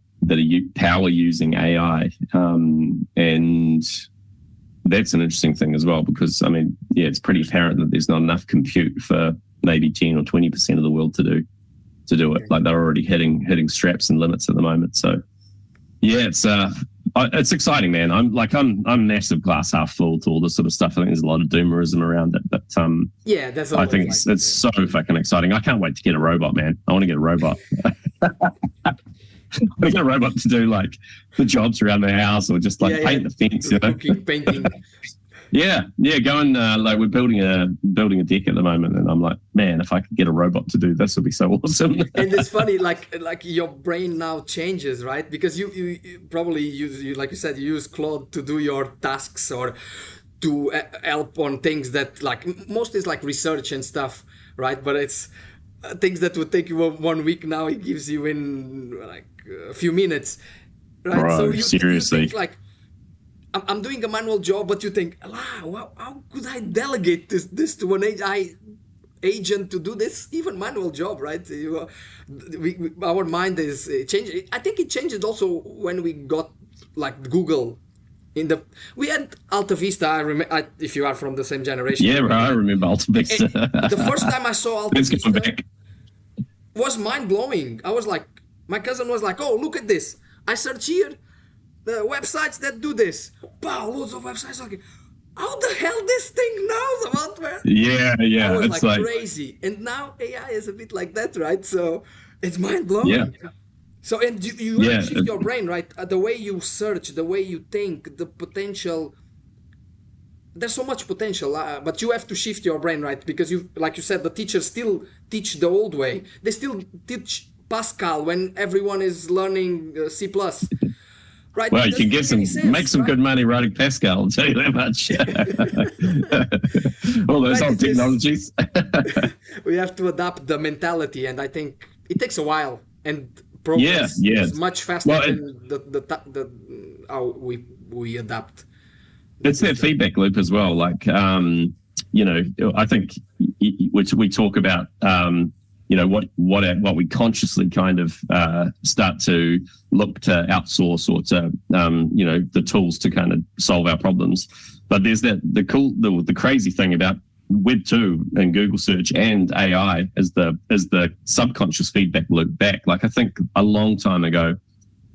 power using AI, and that's an interesting thing as well, because it's pretty apparent that there's not enough compute for maybe 10 or 20% of the world to do it. Like, they're already hitting straps and limits at the moment. So yeah, it's exciting, man. I'm massive glass half full to all this sort of stuff. I think there's a lot of doomerism around it, but that's. I think it's so fucking exciting. I can't wait to get a robot, man. I want to get a robot. I want to get a robot to do like the jobs around the house, or just paint the fence, cooking, painting. Yeah. Going we're building a deck at the moment, and I'm like, man, if I could get a robot to do this, would be so awesome. And it's funny, like your brain now changes, right? Because you probably use, like you said, you use Claude to do your tasks or to help on things that, like, most is like research and stuff, right? But it's things that would take you 1 week, now it gives you in like a few minutes, right? Bro, so seriously, you think, like, I'm doing a manual job, but you think, how could I delegate this to an AI agent to do this even manual job, right? Our mind is changing. I think it changed also when we got like Google. We had Alta Vista. If you are from the same generation. Yeah, bro, I remember Alta Vista. The first time I saw Alta Vista was mind blowing. I was like, my cousin was like, "Oh, look at this! I search here. The websites that do this, wow, loads of websites. Like, how the hell this thing knows about where?" Yeah, it's like crazy. And now AI is a bit like that, right? So it's mind blowing. Yeah. So, and you have to shift your brain, right? The way you search, the way you think, the potential. There's so much potential, but you have to shift your brain, right? Because like you said, the teachers still teach the old way. They still teach Pascal when everyone is learning C+. Right, well, you can make some good money writing Pascal, I'll tell you that much. All those old technologies. We have to adapt the mentality, and I think it takes a while, and progress is much faster than the how we adapt. It's that feedback loop as well. Like, I think we talk about, what we consciously kind of start to look to outsource, or to the tools to kind of solve our problems. But there's the crazy thing about Web 2 and Google search and AI is the subconscious feedback loop back. Like, I think a long time ago,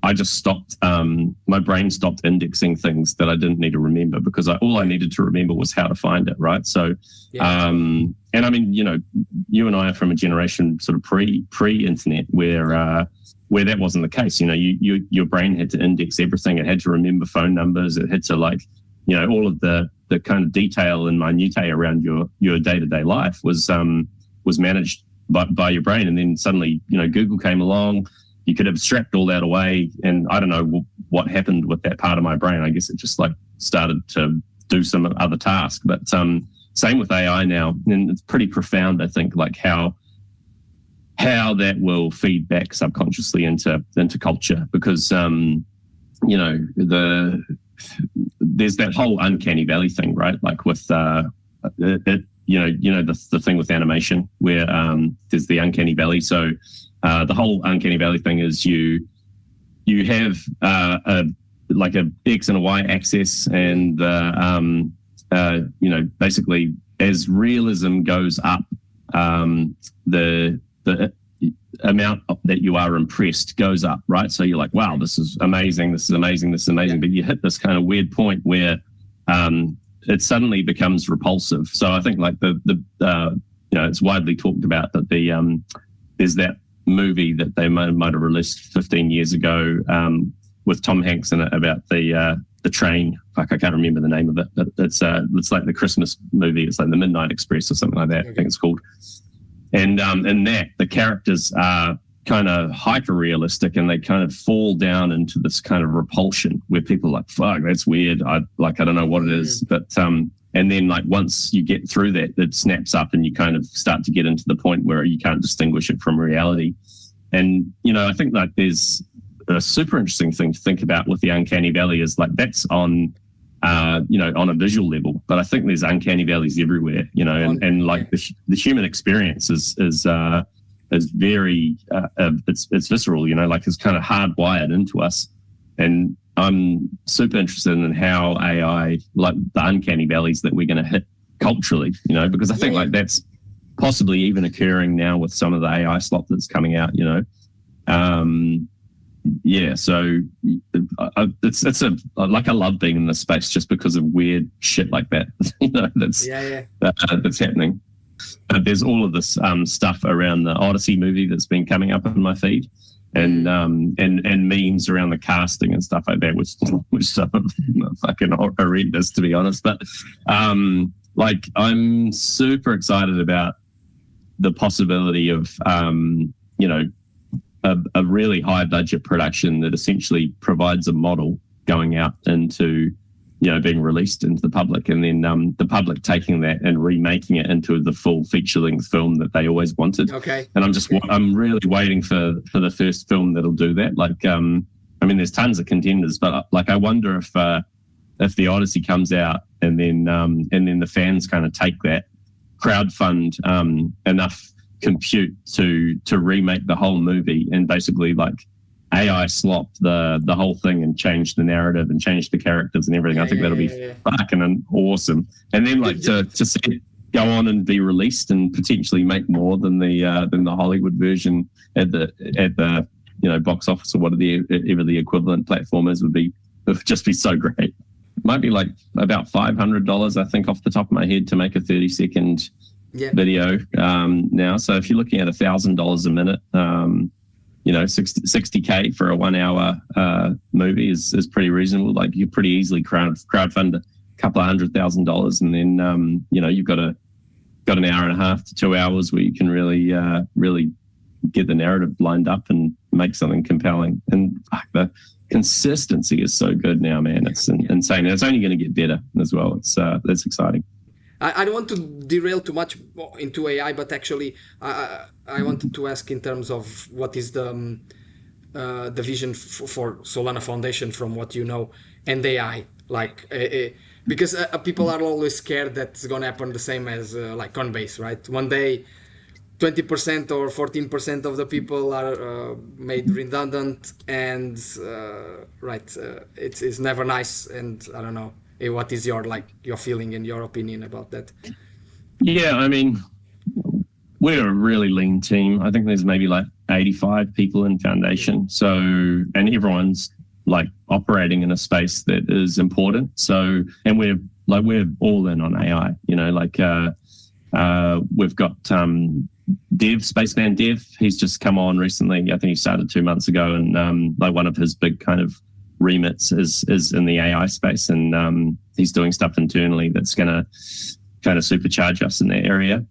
I just stopped. My brain stopped indexing things that I didn't need to remember, because all I needed to remember was how to find it. Right. So, and I mean, you and I are from a generation sort of pre-internet where that wasn't the case. Your brain had to index everything. It had to remember phone numbers. It had to, like, all of the kind of detail and minutiae around your day-to-day life was managed by your brain. And then suddenly, Google came along. You could abstract all that away, and I don't know what happened with that part of my brain. I guess it just like started to do some other task. But same with AI now, and it's pretty profound, I think, like how that will feed back subconsciously into culture, because there's that whole uncanny valley thing, right? Like with the thing with animation where there's the uncanny valley. So the whole uncanny valley thing is you have a X and a Y axis, and basically as realism goes up, the amount that you are impressed goes up, right? So you're like, wow, this is amazing, this is amazing, this is amazing. But you hit this kind of weird point where it suddenly becomes repulsive. So I think like it's widely talked about that there's that movie that they might have released 15 years ago with Tom Hanks in it about the train. Like, I can't remember the name of it, but it's like the Christmas movie. It's like the Midnight Express or something like that. I think it's called. And in that, the characters are kind of hyper realistic, and they kind of fall down into this kind of repulsion where people are like, fuck, that's weird. I don't know what it is. But and then like once you get through that, it snaps up, and you kind of start to get into the point where you can't distinguish it from reality. And, I think like there's a super interesting thing to think about with the uncanny valley is like that's on on a visual level. But I think there's uncanny valleys everywhere, and like the human experience is very it's visceral, like it's kind of hardwired into us. And I'm super interested in how AI, like the uncanny valleys that we're going to hit culturally, because I think like that's possibly even occurring now with some of the AI slop that's coming out, so it's I love being in this space just because of weird shit like that, that's happening. But there's all of this stuff around the Odyssey movie that's been coming up in my feed, and memes around the casting and stuff like that, which are fucking horrendous, to be honest. But like I'm super excited about the possibility of a really high budget production that essentially provides a model going out into being released into the public, and then the public taking that and remaking it into the full feature-length film that they always wanted. Okay. And I'm really waiting for the first film that'll do that. Like, there's tons of contenders, but like I wonder if the Odyssey comes out and then the fans kind of take that, crowdfund enough compute to remake the whole movie and basically like AI slop the whole thing and change the narrative and change the characters and everything. I think that'll be fucking awesome. And then like to see it go on and be released and potentially make more than the Hollywood version at the box office or whatever the equivalent platform is would just be so great. Might be like about $500, I think, off the top of my head to make a 30-second video now. So if you're looking at $1,000 a minute, 60K for a 1 hour movie is pretty reasonable. Like you pretty easily crowdfund a couple of $100,000, and then you've got an hour and a half to 2 hours where you can really get the narrative lined up and make something compelling. And the consistency is so good now, man. It's insane. And it's only going to get better as well. That's exciting. I don't want to derail too much into AI, but actually I wanted to ask in terms of what is the vision for Solana Foundation from what you know and AI, like because people are always scared that it's going to happen the same as like Coinbase, right? One day 20% or 14% of the people are made redundant, and it's never nice. And I don't know. What is your feeling and your opinion about that? Yeah, we're a really lean team. I think there's maybe like 85 people in Foundation. So, and everyone's like operating in a space that is important. So, and we're all in on AI, we've got Spaceman Dev. He's just come on recently. I think he started 2 months ago, and one of his big kind of remits is in the AI space, and he's doing stuff internally that's going to kind of supercharge us in that area.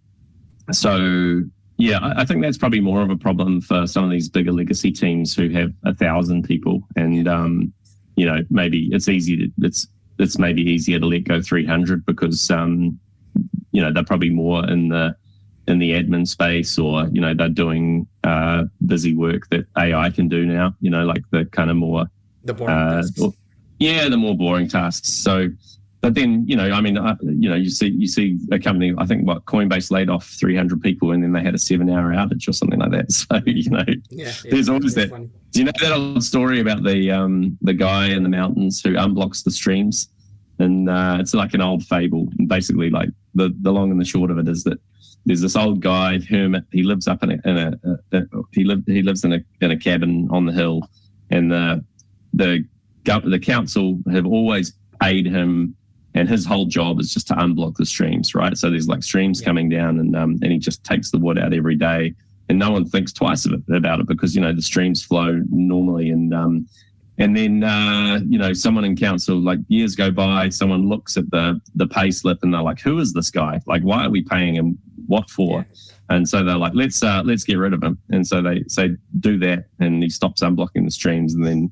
So I think that's probably more of a problem for some of these bigger legacy teams who have 1,000 people, and maybe it's maybe easier to let go 300 because they're probably more in the admin space, or they're doing busy work that AI can do now, like the kind of more the boring tasks. The more boring tasks. So, but then, you see a company, I think Coinbase laid off 300 people and then they had a 7-hour outage or something like that. So, there's always that. Funny. Do you know that old story about the guy in the mountains who unblocks the streams? And it's like an old fable. And basically, like the long and the short of it is that there's this old guy, hermit. He lives up in a cabin on the hill, and the council have always paid him, and his whole job is just to unblock the streams, right? So there's like streams coming down, and he just takes the wood out every day, and no one thinks twice about it because the streams flow normally, and then someone in council, like years go by, someone looks at the pay slip and they're like, who is this guy? Like, why are we paying him? What for? Yeah. And so they're like, let's get rid of him. And so they say, do that, and he stops unblocking the streams, and then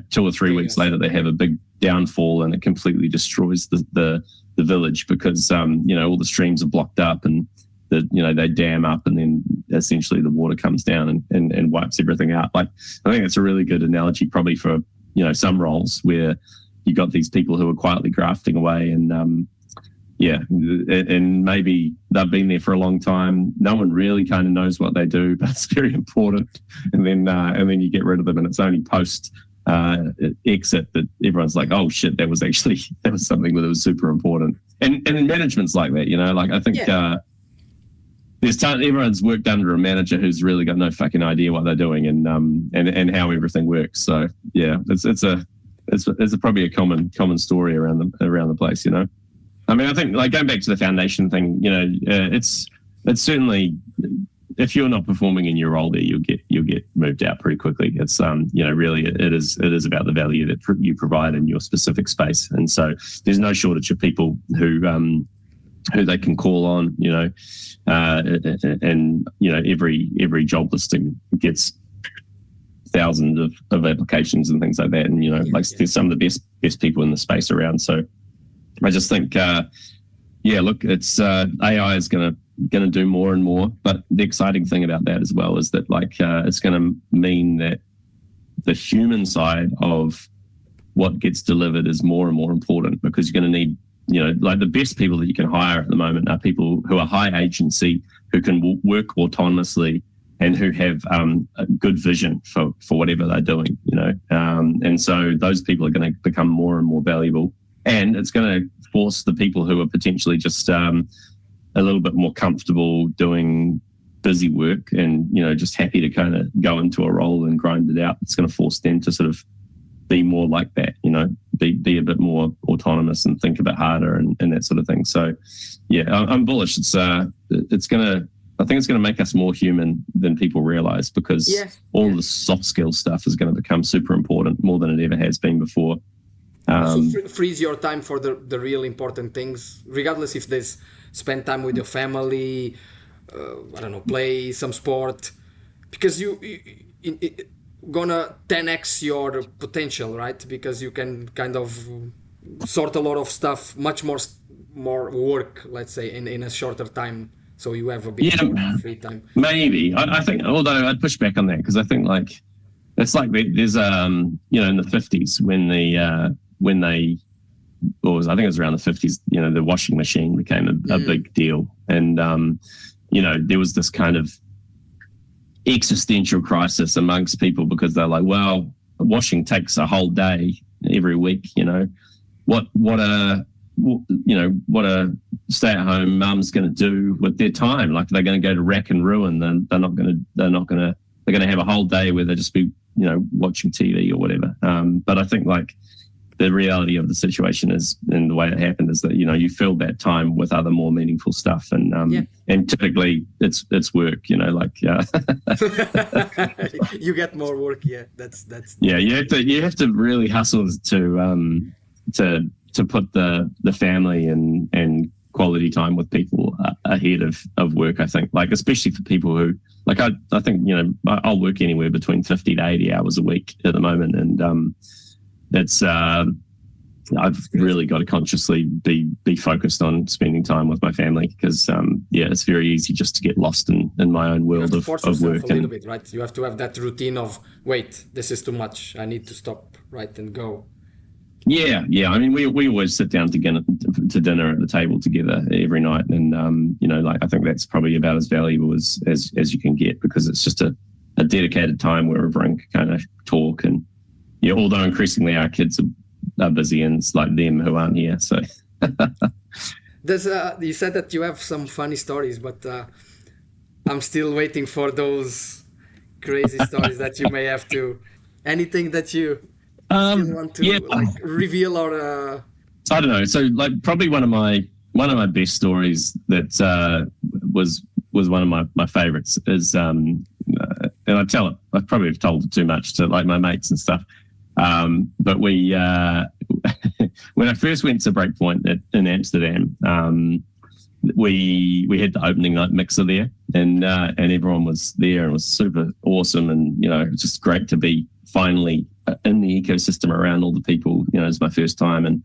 2 or 3 weeks later, they have a big downfall, and it completely destroys the village because all the streams are blocked up, and they dam up, and then essentially the water comes down and wipes everything out. Like, I think it's a really good analogy, probably for some roles where you got these people who are quietly grafting away, and and maybe they've been there for a long time. No one really kind of knows what they do, but it's very important. And then you get rid of them, and it's only post exit that everyone's like, oh shit, that was something that was super important. And management's like that, like I think everyone's worked under a manager who's really got no fucking idea what they're doing and how everything works. So yeah, it's probably a common story around the place, I mean, I think like going back to the foundation thing, it's certainly, if you're not performing in your role there, you'll get moved out pretty quickly. It's really it is about the value that you provide in your specific space, and so there's no shortage of people who they can call on, and every job listing gets thousands of applications and things like that, and there's some of the best people in the space around. So I just think, look, it's AI is going to do more and more, but the exciting thing about that as well is that it's going to mean that the human side of what gets delivered is more and more important, because you're going to need, the best people that you can hire at the moment are people who are high agency, who can work autonomously, and who have a good vision for whatever they're doing, and so those people are going to become more and more valuable. And it's going to force the people who are potentially just a little bit more comfortable doing busy work and, just happy to kind of go into a role and grind it out. It's going to force them to sort of be more like that, be a bit more autonomous and think a bit harder and that sort of thing. So, yeah, I'm bullish. I think it's going to make us more human than people realize, because all the soft skill stuff is going to become super important, more than it ever has been before. So frees your time for the real important things, regardless if there's spend time with your family, play some sport, because you gonna 10x your potential, right? Because you can kind of sort a lot of stuff, much more work, let's say, in a shorter time, so you have a bit more free time. Maybe I think, although I'd push back on that, because I think it's like there's in the 50s when I think it was around the 50s, the washing machine became a big deal. And, there was this kind of existential crisis amongst people, because they're like, well, washing takes a whole day every week, what a stay-at-home mum's going to do with their time? Like, they're going to go to rack and ruin, then they're going to have a whole day where they just be, watching TV or whatever. But I think the reality of the situation is, and the way it happened is that, you filled that time with other more meaningful stuff. And and typically it's work, you get more work. Yeah, that's you have to really hustle to put the family and quality time with people ahead of work, I think, especially for people who, I think, I'll work anywhere between 50 to 80 hours a week at the moment. And it's I've really got to consciously be focused on spending time with my family, because it's very easy just to get lost in my own world of work. A little bit, right? You have to have that routine of, wait, this is too much, I need to stop, right, and go. Yeah. I mean, we always sit down to dinner at the table together every night, and I think that's probably about as valuable as you can get, because it's just a dedicated time where everyone can kind of talk. And although increasingly our kids are busy, and it's like them who aren't here. So you said that you have some funny stories, but I'm still waiting for those crazy stories that you may have to. Anything that you still want to reveal, or I don't know. So probably one of my best stories that was one of my favorites is and I probably have told it too much to my mates and stuff. But we when I first went to Breakpoint in Amsterdam, we had the opening night mixer there, and everyone was there, and it was super awesome, and it's just great to be finally in the ecosystem around all the people. It was my first time, and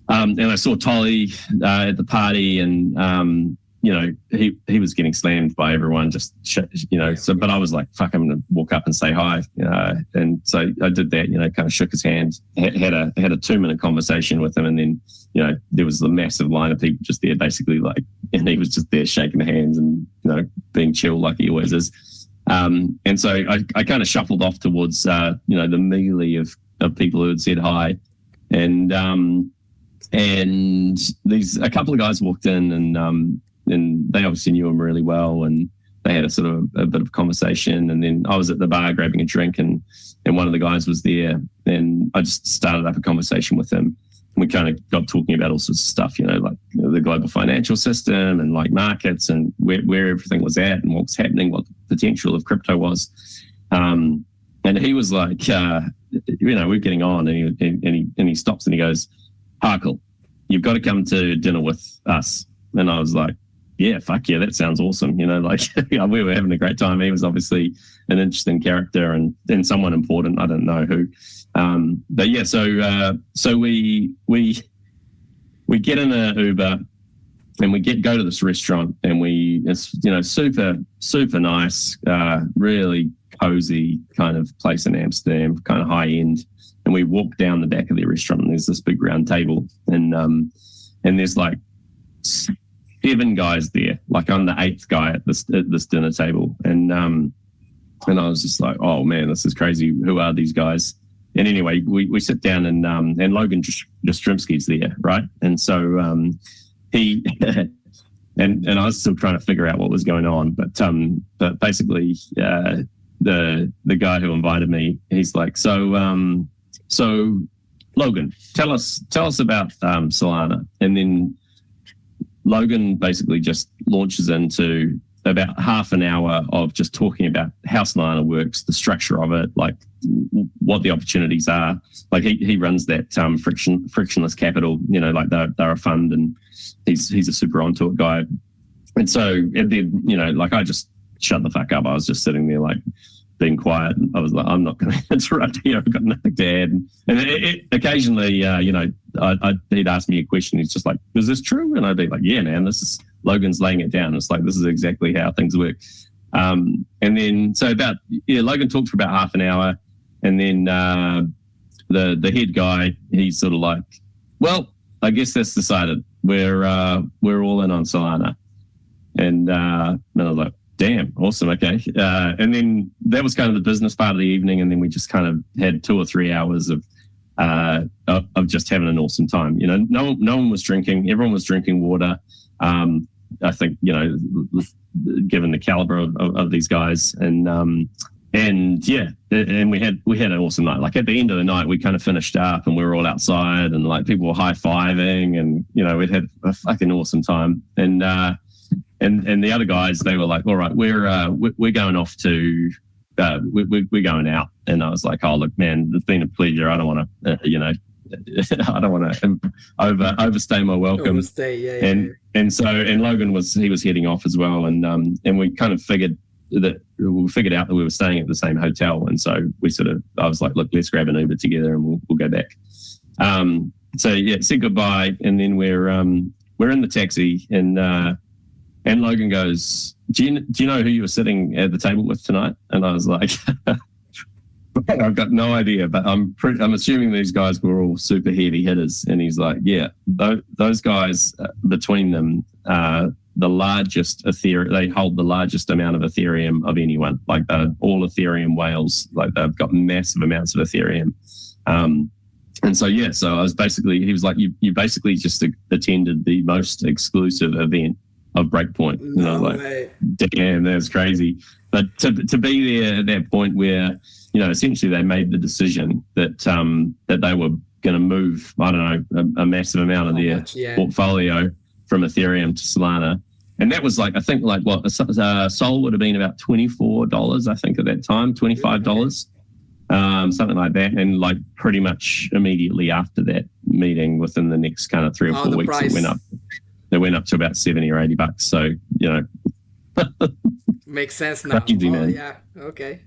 I saw Toly at the party, and he was getting slammed by everyone, just so, but I was like, fuck, I'm gonna walk up and say hi, and so I did that, kind of shook his hand, had a 2-minute conversation with him, and then there was a massive line of people just there, basically, like, and he was just there shaking hands and being chill like he always is, and so I kind of shuffled off towards the melee of people who had said hi, and a couple of guys walked in, and they obviously knew him really well, and they had a bit of conversation, and then I was at the bar grabbing a drink, and one of the guys was there, and I just started up a conversation with him. We kind of got talking about all sorts of stuff, like the global financial system and like markets and where everything was at and what was happening, what the potential of crypto was. And he was like, we're getting on, and he stops and he goes, Hårkl, you've got to come to dinner with us. And I was like, yeah, fuck yeah, that sounds awesome. We were having a great time. He was obviously an interesting character and someone important. I don't know who. But yeah, so we get in an Uber and we go to this restaurant, and it's super nice, really cozy kind of place in Amsterdam, kind of high end. And we walk down the back of the restaurant, and there's this big round table, and there's like 7 guys there. Like, I'm the 8th guy at this dinner table, and I was just like, oh man, this is crazy. Who are these guys? And anyway, we sit down, and Logan Jastrzymski's there, right? And so he and I was still trying to figure out what was going on, but basically the guy who invited me, he's like, so Logan, tell us about Solana. And then Logan basically just launches into about half an hour of just talking about how Solana works, the structure of it, like what the opportunities are. Like he runs that frictionless capital, like they're a fund, and he's a super onto it guy. And so, and then, like, I just shut the fuck up. I was just sitting there like being quiet. And I was like, I'm not going to interrupt here. I've got nothing to add. And occasionally, he'd ask me a question. He's just like, is this true? And I'd be like, yeah, man, Logan's laying it down. It's like, this is exactly how things work. And then, so Logan talked for about half an hour. And then the head guy, he's sort of like, well, I guess that's decided. We're all in on Solana. And I was like, damn, awesome, okay. And then that was kind of the business part of the evening, and then we just kind of had 2 or 3 hours of just having an awesome time. No one was drinking, everyone was drinking water. I think, given the caliber of these guys, and yeah, and we had an awesome night. Like, at the end of the night, we kind of finished up, and we were all outside, and like people were high-fiving, and we'd had a fucking awesome time. And the other guys, they were like, all right, we're going off to we're going out. And I was like, oh look, man, it's been a pleasure. I don't want to I don't want to overstay my welcome. And so Logan was heading off as well, and we kind of figured out that we were staying at the same hotel, and so I was like, look, let's grab an Uber together and we'll go back. So yeah, said goodbye, and then we're in the taxi, and Logan goes, do you know who you were sitting at the table with tonight? And I was like, I've got no idea, but I'm assuming these guys were all super heavy hitters. And he's like, yeah, those guys, between them, the largest Ethereum, they hold the largest amount of Ethereum of anyone. Like, all Ethereum whales, like, they've got massive amounts of Ethereum. And so, yeah, so I was basically, he was like, you basically just attended the most exclusive event of Breakpoint. And I was like, damn, that's crazy. But to be there at that point where, essentially they made the decision that they were going to move, I don't know, a massive amount of their portfolio from Ethereum to Solana. And that was like, I think like what, Sol would have been about $24, I think, at that time, $25, something like that. And like pretty much immediately after that meeting, within the next kind of 3 or 4 weeks, it went up to about $70 or $80. So, makes sense now. Crazy, man. Yeah. Okay.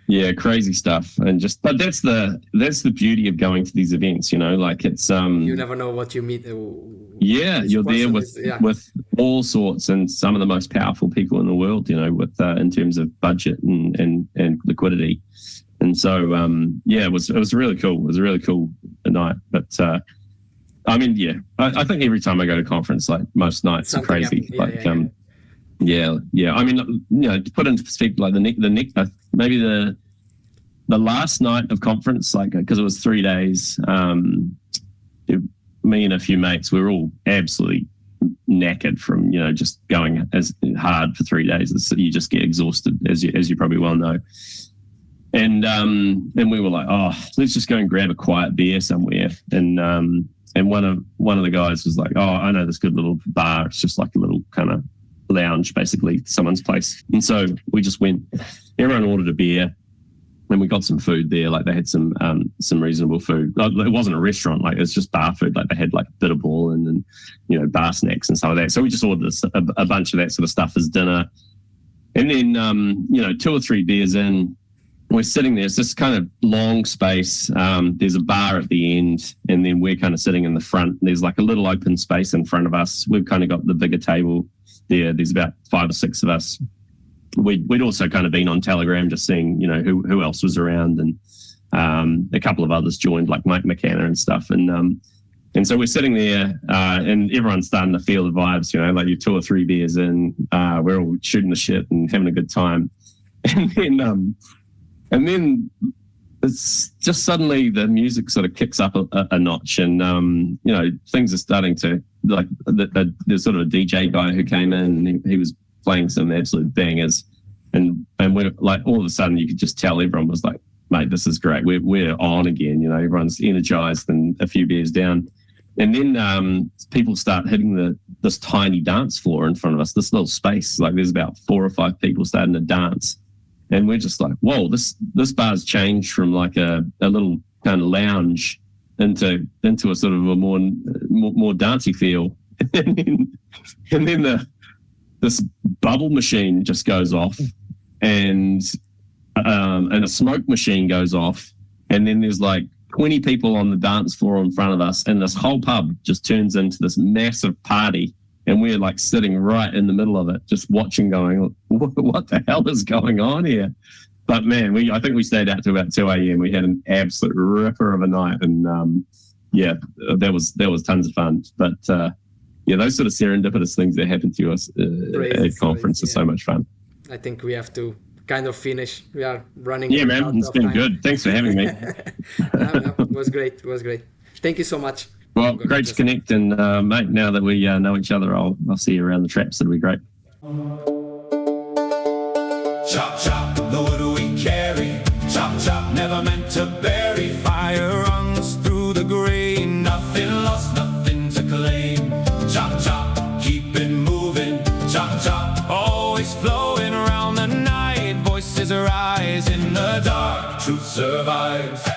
Yeah, crazy stuff. And but that's the beauty of going to these events, like it's you never know what you meet. Yeah, This you're there person with all sorts and some of the most powerful people in the world, you know, with in terms of budget and liquidity. And so, it was really cool. It was a really cool night. But I mean, yeah, I think every time I go to conference, like most nights Something are crazy. happened. Yeah. I mean, you know, to put into perspective, like maybe the last night of conference, like because it was 3 days. Me and a few mates, we were all absolutely knackered from, you know, just going as hard for 3 days. You just get exhausted, as you probably well know. And we were like, oh, let's just go and grab a quiet beer somewhere. And one of the guys was like, oh, I know this good little bar. It's just like a little kind of lounge, basically, someone's place. And so we just went. Everyone ordered a beer. And we got some food there. Like they had some reasonable food. It wasn't a restaurant. Like it was just bar food. Like they had like bitterball and you know, bar snacks and stuff like that. So we just ordered a bunch of that sort of stuff as dinner. And then you know, 2 or 3 beers in, we're sitting there. It's this kind of long space. There's a bar at the end, and then we're kind of sitting in the front. There's like a little open space in front of us. We've kind of got the bigger table there. There's about 5 or 6 of us. We'd also kind of been on Telegram, just seeing, you know, who else was around, and a couple of others joined, like Mike McKenna and stuff. And so we're sitting there, and everyone's starting to feel the vibes, you know, like you're 2 or 3 beers in, we're all shooting the shit and having a good time. And then it's just suddenly the music sort of kicks up a notch, and you know, things are starting to, like, there's sort of a DJ guy who came in, and he was playing some absolute bangers, and we're like, all of a sudden you could just tell everyone was like, mate, this is great, we're on again, you know, everyone's energized and a few beers down. And then people start hitting this tiny dance floor in front of us, this little space, like there's about 4 or 5 people starting to dance, and we're just like, whoa, this bar's changed from like a little kind of lounge into a sort of a more dancey feel. and then this bubble machine just goes off, and a smoke machine goes off, and then there's like 20 people on the dance floor in front of us, and this whole pub just turns into this massive party, and we're like sitting right in the middle of it, just watching, going, what the hell is going on here? But man, I think we stayed out to about 2 a.m. We had an absolute ripper of a night, and that was tons of fun. But yeah, those sort of serendipitous things that happen to us at conference are so much fun. I think we have to kind of finish. We are running. Yeah, man, it's been good. Thanks for having me. No, it was great. It was great. Thank you so much. Well, great to connect, and mate, now that we know each other, I'll see you around the traps. It'll be great. Chop, chop, the wood we carry. Chop, chop, never meant to bury. Fire runs through the grain. Nothing lost, nothing to claim. Chop, chop, keep it moving. Chop, chop, always flowing around the night. Voices arise in the dark, truth survives.